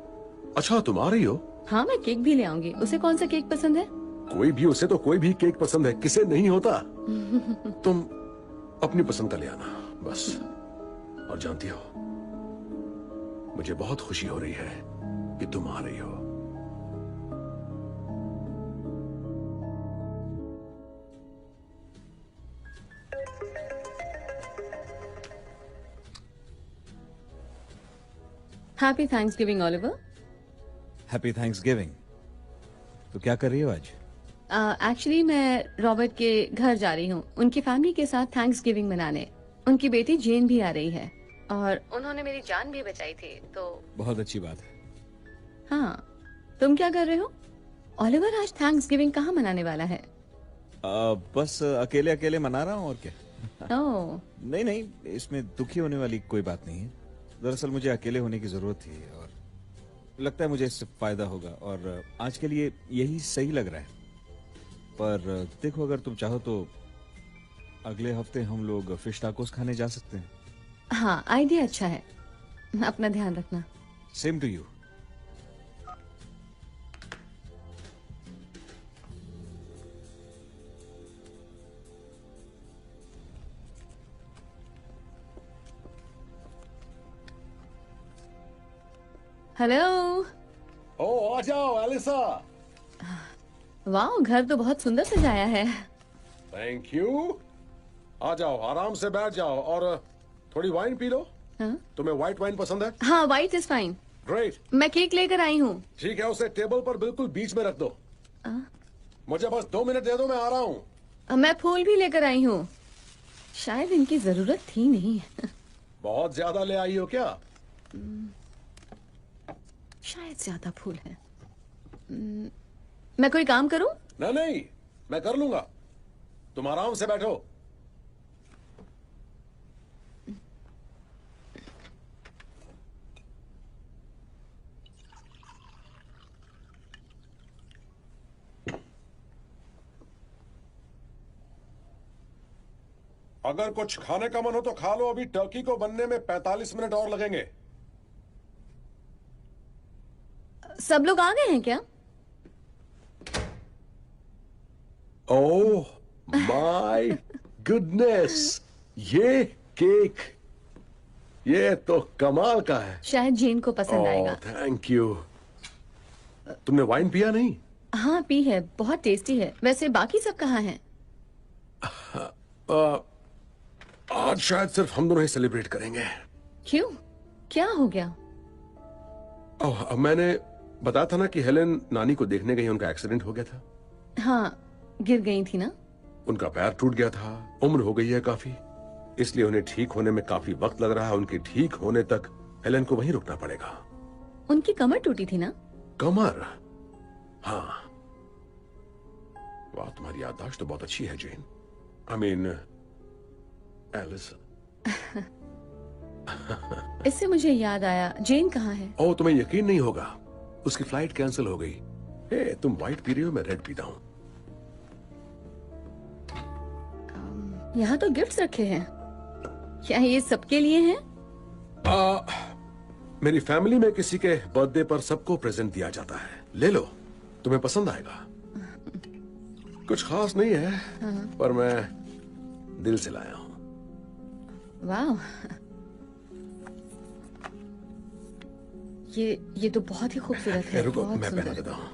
Speaker 7: अच्छा, तुम आ रही हो?
Speaker 1: हाँ, मैं केक भी ले आऊंगी। उसे कौन सा केक पसंद है?
Speaker 7: कोई भी, उसे तो कोई भी केक पसंद है, किसे नहीं होता। तुम अपनी पसंद का ले आना बस। और जानती हो, मुझे बहुत खुशी हो रही है कि तुम आ रही हो।
Speaker 1: Happy Thanksgiving Oliver.
Speaker 5: Happy Thanksgiving. तो क्या कर रही हो आज?
Speaker 1: एक्चुअली मैं रॉबर्ट के घर जा रही हूँ, उनकी फैमिली के साथ थैंक्सगिविंग मनाने। उनकी बेटी जेन भी आ रही है और उन्होंने मेरी जान भी बचाई थी, तो
Speaker 5: बहुत अच्छी बात है।
Speaker 1: हाँ, तुम क्या कर रहे हो? ऑलिवर आज थैंक्सगिविंग कहाँ मनाने वाला है?
Speaker 5: बस अकेले अकेले मना रहा हूँ, और क्या।
Speaker 1: ओह,
Speaker 5: नहीं नहीं, इसमें दुखी होने वाली कोई बात नहीं है। दरअसल मुझे अकेले होने की जरूरत थी और लगता है मुझे इससे फायदा होगा, और आज के लिए यही सही लग रहा है। पर देखो, अगर तुम चाहो तो अगले हफ्ते हम लोग फिश टाकोस खाने जा सकते हैं।
Speaker 1: हाँ, आइडिया अच्छा है। अपना ध्यान रखना।
Speaker 5: Same to you.
Speaker 1: हेलो।
Speaker 7: ओ, आ जाओ एलिसा।
Speaker 1: वाह, घर तो बहुत सुंदर सजाया है।
Speaker 7: Thank you. आ जाओ, आराम से बैठ जाओ और थोड़ी वाइन पी लो।
Speaker 1: हाँ?
Speaker 7: तुम्हें व्हाइट वाइन पसंद है?
Speaker 1: हाँ, वाइट इज फाइन।
Speaker 7: ग्रेट।
Speaker 1: मैं केक लेकर आई हूँ।
Speaker 7: ठीक है, उसे टेबल पर बिल्कुल बीच में रख दो। मुझे बस 2 मिनट दे दो, मैं आ रहा हूँ।
Speaker 1: मैं फूल भी लेकर आई हूँ। शायद इनकी जरूरत थी नहीं।
Speaker 7: बहुत ज्यादा ले आई हो क्या?
Speaker 1: शायद ज्यादा फूल है। मैं कोई काम करूं?
Speaker 7: नहीं, मैं कर लूंगा, तुम आराम से बैठो। अगर कुछ खाने का मन हो तो खा लो, अभी टर्की को बनने में 45 मिनट और लगेंगे।
Speaker 1: सब लोग आ गए हैं क्या?
Speaker 7: ओह माय गुडनेस, ये केक, ये तो कमाल का है।
Speaker 1: शायद जेन को पसंद आएगा।
Speaker 7: Thank you. तुमने वाइन पिया नहीं?
Speaker 1: हाँ, पी है, बहुत टेस्टी है। वैसे बाकी सब कहाँ हैं?
Speaker 7: आज शायद सिर्फ हम दोनों ही सेलिब्रेट करेंगे।
Speaker 1: क्यों? क्या हो गया?
Speaker 7: ओह, मैंने बताया था ना कि हेलेन नानी को देखने गई, उनका एक्सीडेंट हो गया था।
Speaker 1: हाँ, गिर गई थी ना।
Speaker 7: उनका पैर टूट गया था, उम्र हो गई है काफी, इसलिए उन्हें ठीक होने में काफी वक्त लग रहा है। उनके ठीक होने तक हेलेन को वहीं रुकना पड़ेगा।
Speaker 1: उनकी कमर टूटी थी ना?
Speaker 7: कमर? हाँ। वाह, तुम्हारी याददाश्त तो बहुत अच्छी है जेन। I mean Elisa.
Speaker 1: इससे मुझे याद आया, जेन कहाँ है?
Speaker 7: ओह, तुम्हें यकीन नहीं होगा, उसकी फ्लाइट कैंसिल हो गई। हे, तुम व्हाइट पी रही हो, मैं रेड पीता हूँ।
Speaker 1: यहाँ तो गिफ्ट्स रखे हैं। क्या ये सबके लिए हैं?
Speaker 7: मेरी फैमिली में किसी के बर्थडे पर सबको प्रेजेंट दिया जाता है। ले लो, तुम्हें पसंद आएगा। कुछ खास नहीं है, पर मैं दिल से लाया हूँ।
Speaker 1: वाह, ये तो बहुत ही खूबसूरत है।
Speaker 7: रुको,
Speaker 1: बहुत
Speaker 7: मैं
Speaker 1: सुंदर
Speaker 7: पहना
Speaker 1: है।
Speaker 7: देता हूँ।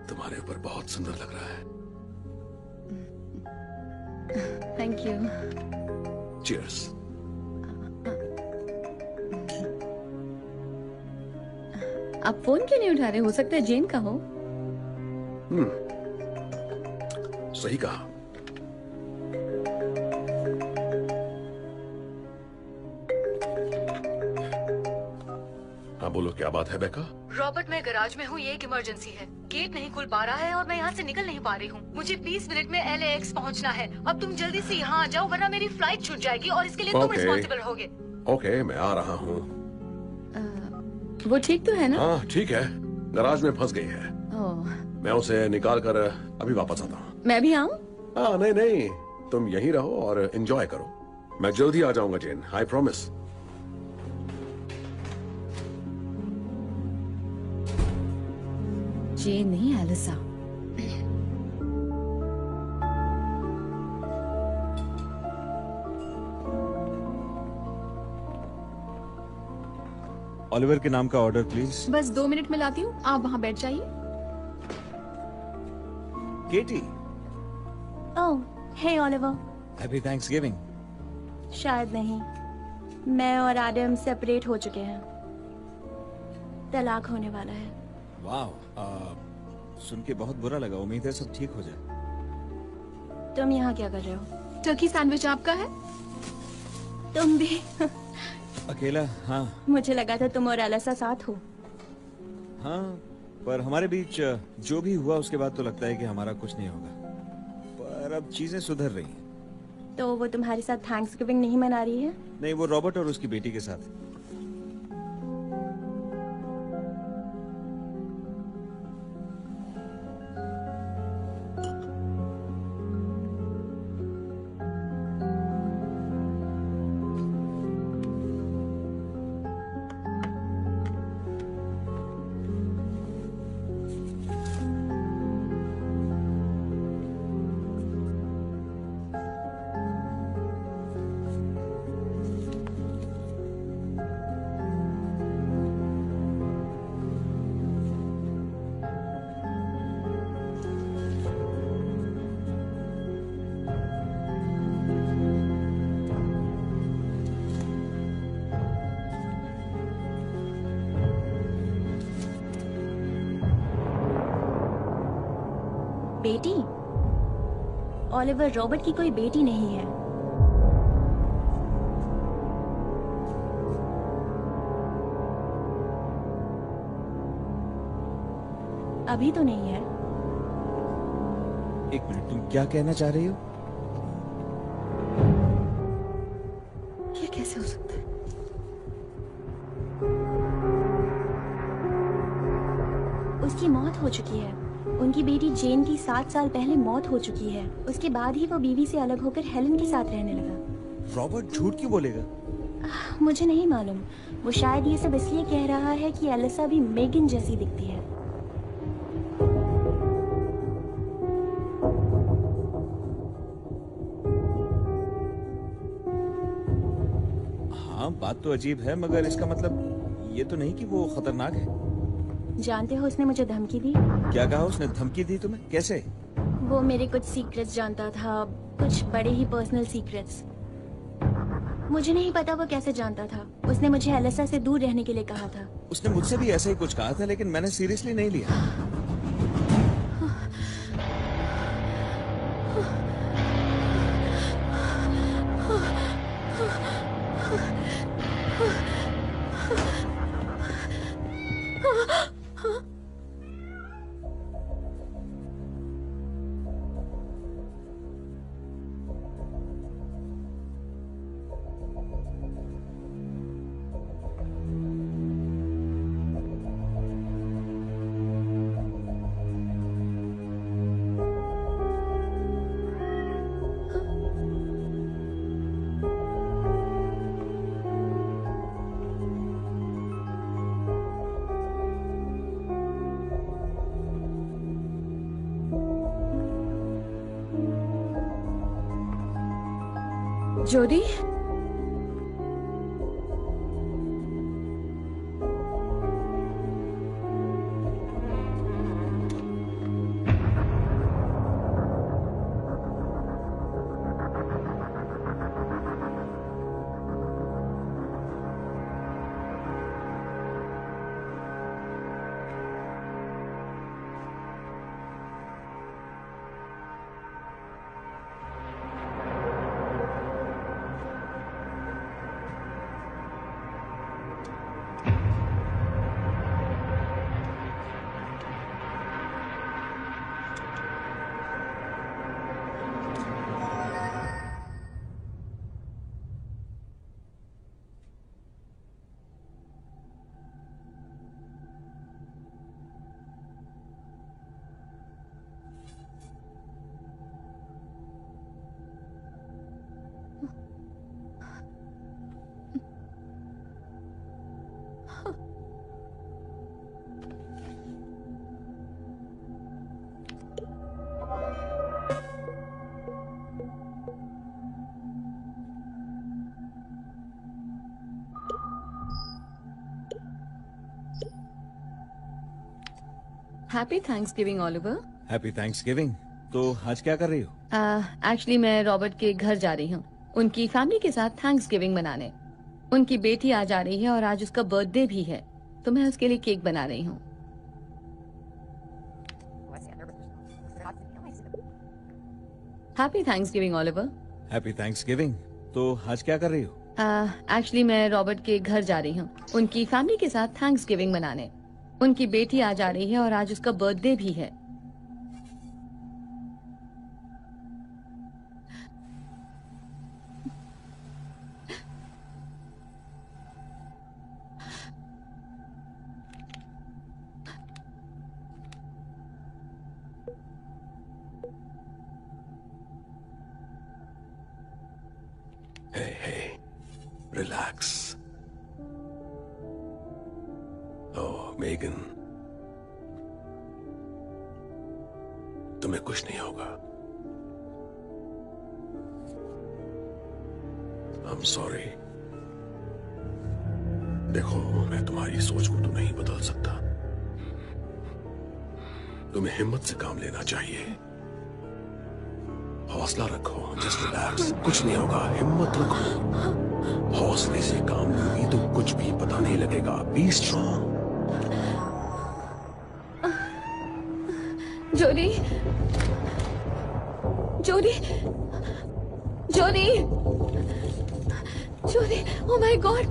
Speaker 7: तुम्हारे ऊपर बहुत सुंदर लग रहा है।
Speaker 1: Thank you.
Speaker 7: चीयर्स।
Speaker 1: आप फोन क्यों नहीं उठा रहे? हो सकता है जेन का हो।
Speaker 7: सही कहा। हाँ बोलो, क्या बात है बेका?
Speaker 2: रॉबर्ट, मैं गैराज में हूँ। ये एक इमरजेंसी है। गेट नहीं खुल पा रहा है और मैं यहाँ से निकल नहीं पा रही हूँ। मुझे 20 मिनट में LAX पहुँचना है। अब तुम जल्दी से यहाँ आ जाओ, वरना मेरी फ्लाइट छूट जाएगी और इसके लिए तुम
Speaker 7: Okay.
Speaker 2: रिस्पॉन्सिबल होगे।
Speaker 7: ओके, मैं आ रहा हूँ।
Speaker 1: वो ठीक तो है ना?
Speaker 7: हाँ ठीक है, गराज में फंस गई है।
Speaker 1: ओह,
Speaker 7: मैं उसे निकाल कर अभी वापस आता हूँ।
Speaker 1: मैं भी आऊँ?
Speaker 7: हाँ नहीं नहीं, तुम यहीं रहो और एंजॉय करो। मैं जल्दी आ जाऊंगा जेन, आई प्रॉमिस।
Speaker 1: जेन नहीं, एलिसा।
Speaker 5: ओलिवर के नाम का ऑर्डर प्लीज।
Speaker 9: बस 2 मिनट में लाती हूँ, आप वहाँ बैठ जाइए।
Speaker 5: केटी,
Speaker 8: ओह, हे ओलिवर।
Speaker 5: Happy Thanksgiving.
Speaker 8: शायद नहीं, मैं और एडम सेपरेट हो चुके हैं। तलाक होने वाला है।
Speaker 5: वाह, सुन के बहुत बुरा लगा। उम्मीद है सब ठीक हो जाए।
Speaker 8: तुम यहाँ क्या कर रहे हो?
Speaker 9: टर्की सैंडविच आपका है?
Speaker 8: तुम भी?
Speaker 5: अकेला? हाँ
Speaker 8: मुझे लगा था तुम और एलिसा साथ हो।
Speaker 5: हाँ, पर हमारे बीच जो भी हुआ उसके बाद तो लगता है कि हमारा कुछ नहीं होगा। पर अब चीजें सुधर रही हैं।
Speaker 8: तो वो तुम्हारे साथ थैंक्सगिविंग नहीं मना रही है?
Speaker 5: नहीं, वो रॉबर्ट और उसकी बेटी के साथ।
Speaker 8: बेटी? ओलिवर, रॉबर्ट की कोई बेटी नहीं है। अभी तो नहीं है।
Speaker 5: एक मिनट, तुम क्या कहना चाह रही हो?
Speaker 1: ये कैसे हो सकता है?
Speaker 8: उसकी मौत हो चुकी है। उनकी बेटी जेन की 7 साल पहले मौत हो चुकी है। उसके बाद ही वो बीवी से अलग होकर हेलन के साथ रहने लगा।
Speaker 5: रॉबर्ट झूठ क्यों बोलेगा?
Speaker 8: मुझे नहीं मालूम। वो शायद ये सब इसलिए कह रहा है कि एलिसा भी मेगन जैसी दिखती है।
Speaker 5: हाँ, बात तो अजीब है, मगर इसका मतलब ये तो नहीं कि वो खतरनाक है।
Speaker 8: जानते हो उसने मुझे धमकी दी।
Speaker 5: क्या कहा उसने? धमकी दी तुम्हें? कैसे?
Speaker 8: वो मेरे कुछ सीक्रेट्स जानता था, कुछ बड़े ही पर्सनल सीक्रेट्स। मुझे नहीं पता वो कैसे जानता था। उसने मुझे एलिसा से दूर रहने के लिए कहा था।
Speaker 5: उसने मुझसे भी ऐसा ही कुछ कहा था, लेकिन मैंने सीरियसली नहीं लिया।
Speaker 1: जोडी, happy Thanksgiving Oliver.
Speaker 5: Happy Thanksgiving. तो आज क्या कर रही हो?
Speaker 1: एक्चुअली मैं रॉबर्ट के घर जा रही हूँ उनकी फैमिली के साथ थैंक्सगिविंग मनाने। उनकी बेटी आज आ रही है और आज उसका बर्थडे भी है, तो मैं उसके लिए केक बना रही हूँ। Happy Thanksgiving Oliver.
Speaker 5: Happy Thanksgiving. तो आज क्या कर रही हो?
Speaker 1: एक्चुअली मैं रॉबर्ट के घर जा रही हूँ उनकी फैमिली के साथ थैंक्सगिविंग मनाने। उनकी बेटी आज आ रही है और आज उसका बर्थडे भी है।
Speaker 7: Hey, relax. Oh, मेगन, तुम्हें कुछ नहीं होगा। I'm sorry. देखो, मैं तुम्हारी सोच को तो नहीं बदल सकता। तुम्हें हिम्मत से काम लेना चाहिए। हौसला रखो, जस्ट रिलैक्स, कुछ नहीं होगा, हिम्मत रखो। हौसले से काम लोगी तो कुछ भी पता नहीं लगेगा। Be strong.
Speaker 1: जोडी, जोडी, जोडी, जोडी, ओह my God,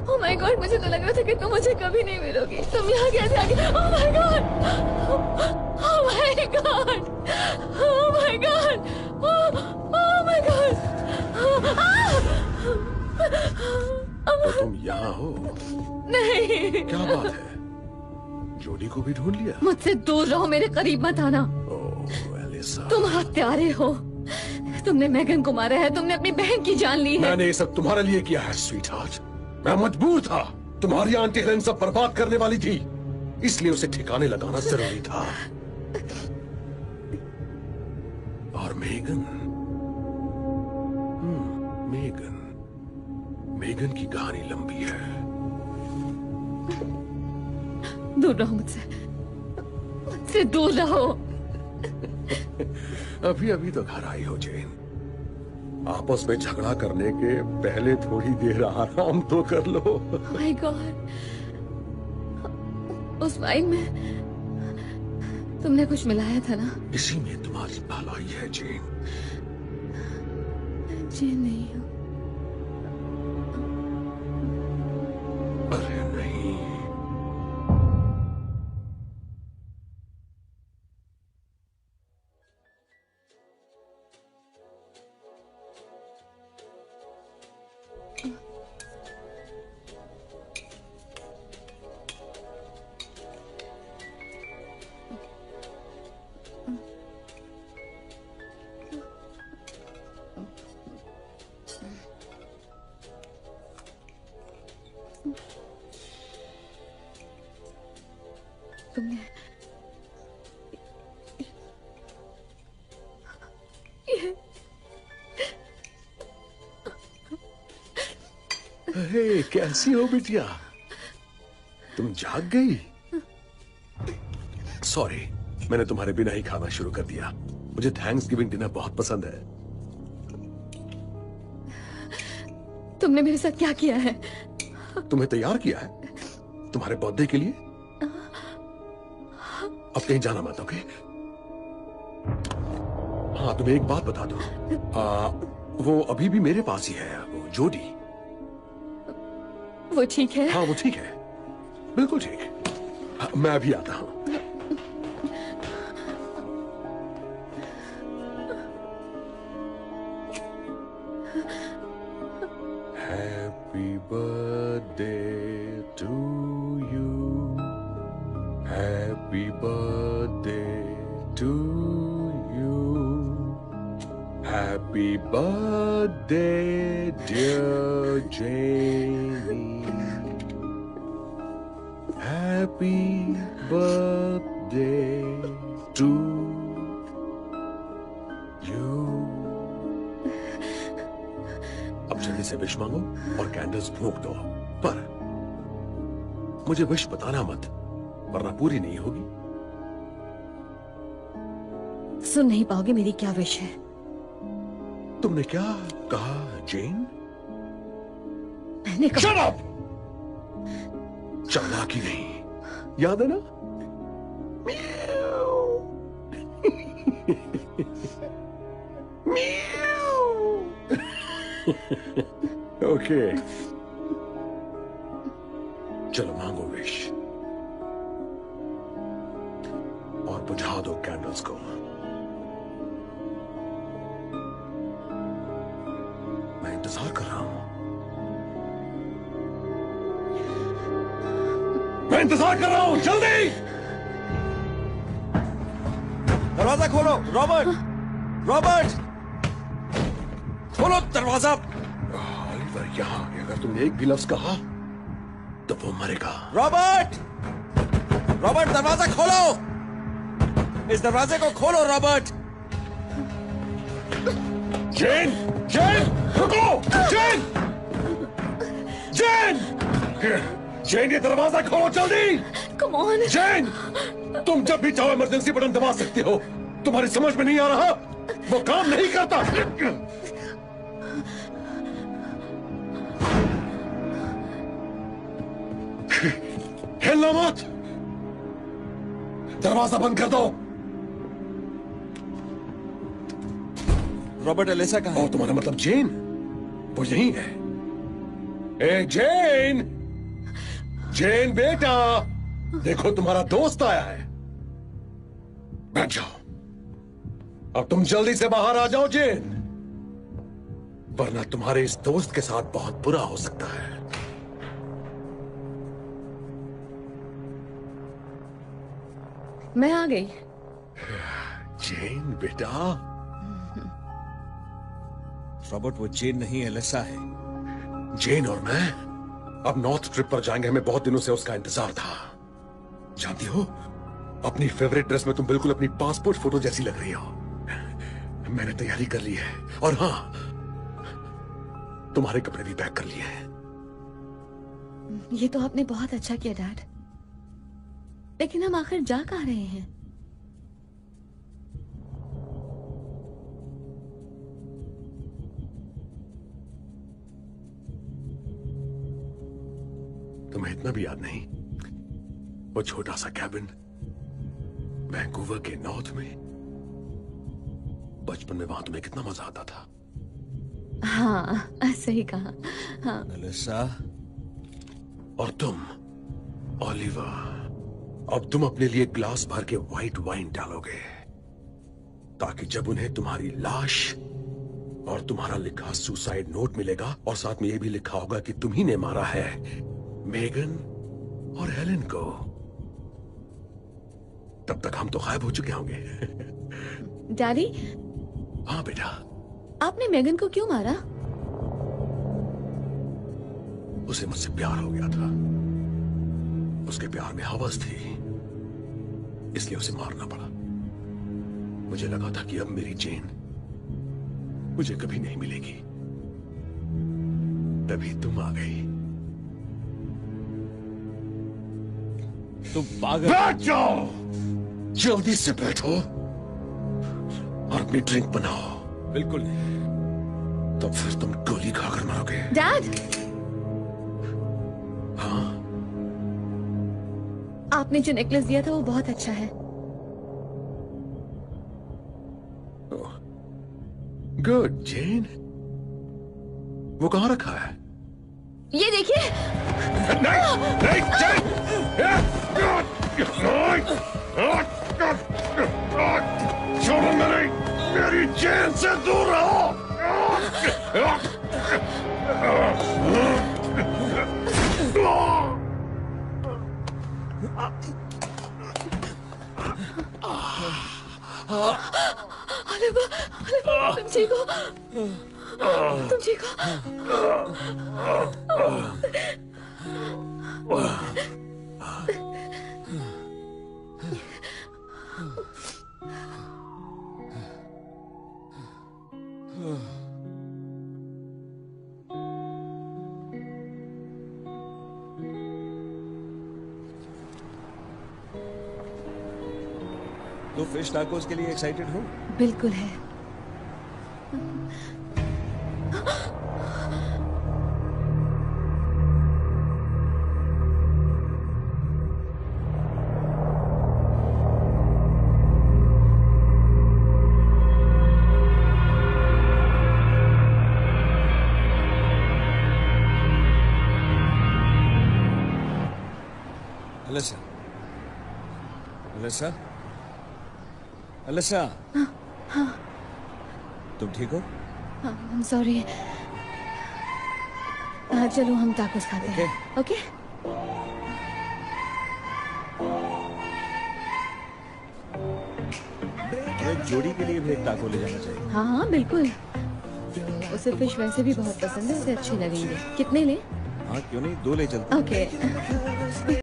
Speaker 1: oh my God, मुझे तो लग रहा था कि तुम मुझे कभी नहीं मिलोगी। तुम यहाँ कैसे आ गई? ओह my God, oh my God, oh my God, oh my God.
Speaker 7: तो तुम यहाँ हो?
Speaker 1: नहीं।
Speaker 7: क्या बात है? जोडी को भी ढूंढ लिया?
Speaker 1: मुझसे दूर रहो, मेरे करीब मत आना।
Speaker 7: ओह एलिसा,
Speaker 1: तुम हत्यारे हो। तुमने मेगन को मारा है, तुमने अपनी बहन की जान ली है।
Speaker 7: मैंने ये सब तुम्हारे लिए किया है स्वीटहार्ट। मैं मजबूर था। तुम्हारी आंटी हेलेन सब बर्बाद करने वाली थी, इसलिए उसे ठिकाने लगाना जरूरी था। और मेगन, मेगन, मेगन की कहानी लंबी है।
Speaker 1: दूर रहो मुझसे, मुझसे दूर रहो।
Speaker 7: अभी अभी तो घर आई हो जेन। आपस में झगड़ा करने के पहले थोड़ी देर आराम तो कर लो।
Speaker 1: माय गॉड, उस वाइन में तुमने कुछ मिलाया था ना?
Speaker 7: इसी में तुम्हारी भलाई है जेन।
Speaker 1: जी नहीं हूँ।
Speaker 7: अरे नहीं,
Speaker 1: तुमने
Speaker 7: हे, कैसी हो बिटिया? तुम जाग गई? सॉरी, मैंने तुम्हारे बिना ही खाना शुरू कर दिया। मुझे थैंक्सगिविंग डिनर बहुत पसंद है।
Speaker 1: तुमने मेरे साथ क्या किया है?
Speaker 7: तुम्हें तैयार किया है तुम्हारे बर्थडे के लिए। अब कहीं जाना मत, ओके? हाँ, तुम्हें एक बात बता दूं, वो अभी भी मेरे पास ही है, वो जोडी।
Speaker 1: वो ठीक है?
Speaker 7: हाँ, वो ठीक है, बिल्कुल ठीक। हाँ, मैं अभी आता हूँ। Happy birthday to you. Happy birthday to you. Happy birthday, dear Jamie. Happy birthday to you. अब जल्दी से विश मांगो और कैंडल्स फूंक दो, पर मुझे विश बताना मत, वरना पूरी नहीं होगी।
Speaker 1: सुन नहीं पाओगे मेरी क्या विश है।
Speaker 7: तुमने क्या कहा जेन?
Speaker 1: मैंने कहा
Speaker 7: Shut up! चालाकी नहीं, याद है ना? ओके, चलो मांगो विश और बुझा दो कैंडल्स को। मैं इंतजार कर रहा हूं। मैं इंतजार कर रहा हूं, जल्दी!
Speaker 5: दरवाजा खोलो, रॉबर्ट! रॉबर्ट! खोलो दरवाजा!
Speaker 7: ऑलिवर यहाँ आ गया। अगर तुमने एक भी लफ्ज कहा तो वो मरेगा।
Speaker 5: रॉबर्ट! रॉबर्ट, दरवाजा खोलो! इस दरवाजे को खोलो, रॉबर्ट!
Speaker 7: जेन! जेन! रुको! जेन! जेन! जेन, ये दरवाजा खोलो जल्दी!
Speaker 1: Come on!
Speaker 7: जेन! तुम जब भी चाहो इमरजेंसी बटन दबा सकती हो। तुम्हारी समझ में नहीं आ रहा? वो काम नहीं करता। हिलना मत! दरवाजा बंद कर दो।
Speaker 5: रॉबर्ट, एलिसा कहाँ है?
Speaker 7: तुम्हारा मतलब जेन? वो यही है। ए जेन! जेन बेटा, देखो तुम्हारा दोस्त आया है। बैठ जाओ। अब तुम जल्दी से बाहर आ जाओ जेन, वरना तुम्हारे इस दोस्त के साथ बहुत बुरा हो सकता है।
Speaker 1: मैं आ गई।
Speaker 7: जेन बेटा।
Speaker 5: रॉबर्ट, वो जेन नहीं, एलिसा है।
Speaker 7: जेन और मैं अब नॉर्थ ट्रिप पर जाएंगे। हमें बहुत दिनों से उसका इंतजार था। जानती हो, अपनी फेवरेट ड्रेस में तुम बिल्कुल अपनी पासपोर्ट फोटो जैसी लग रही हो। मैंने तैयारी कर ली है, और हाँ, तुम्हारे कपड़े भी पैक कर लिए हैं।
Speaker 1: ये तो आपने बहुत अच्छा किया डैड, लेकिन हम आखिर जा कहाँ रहे हैं?
Speaker 7: तुम्हें इतना भी याद नहीं? वो छोटा सा कैबिन वैंकूवर के नॉर्थ में। बचपन में वहां तुम्हें कितना मजा आता था।
Speaker 1: हाँ, सही कहा। हाँ।
Speaker 5: एलिसा।
Speaker 7: और तुम ऑलिवर, अब तुम अपने लिए ग्लास भर के व्हाइट वाइन डालोगे, ताकि जब उन्हें तुम्हारी लाश और तुम्हारा लिखा सुसाइड नोट मिलेगा, और साथ में यह भी लिखा होगा कि तुम ही ने मारा है मेगन और हेलेन को, तब तक हम तो गायब हो चुके होंगे।
Speaker 1: डैडी।
Speaker 7: हाँ बेटा।
Speaker 1: आपने मेगन को क्यों मारा?
Speaker 7: उसे मुझसे प्यार हो गया था। उसके प्यार में हवस थी, इसलिए उसे मारना पड़ा। मुझे लगा था कि अब मेरी जेन मुझे कभी नहीं मिलेगी। तभी तुम आ गई।
Speaker 5: तुम पागल।
Speaker 7: बैठ जाओ, जल्दी से बैठो और अपनी ड्रिंक बनाओ।
Speaker 5: बिल्कुल नहीं।
Speaker 7: तो फिर तुम गोली खाकर मरोगे।
Speaker 1: डैड,
Speaker 7: हाँ,
Speaker 1: आपने जो नेकलेस दिया था वो बहुत अच्छा है।
Speaker 7: गुड जेन। वो कहाँ रखा है?
Speaker 1: ये देखिए।
Speaker 7: नहीं, नहीं, जेन! छोड़ो मेरी जेन से दूर रहो।
Speaker 1: ओलिवर, तुम ठीक हो? तुम ठीक हो?
Speaker 5: तो फिश टाकोस के लिए एक्साइटेड हो?
Speaker 1: बिल्कुल है।
Speaker 5: अलिसा, अलिसा, अलिसा,
Speaker 1: हाँ,
Speaker 5: तुम ठीक हो?
Speaker 1: हाँ, सॉरी। हाँ, चलो हम टाकोस खाते हैं। ओके?
Speaker 5: एक जोड़ी के लिए भी एक टाको ले जाना चाहिए।
Speaker 1: हाँ हाँ बिल्कुल। उसे फिश वैसे भी बहुत पसंद है, उसे अच्छे लगेंगे। कितने ले?
Speaker 5: हाँ क्यों नहीं, 2 ले चलते।
Speaker 1: ओके।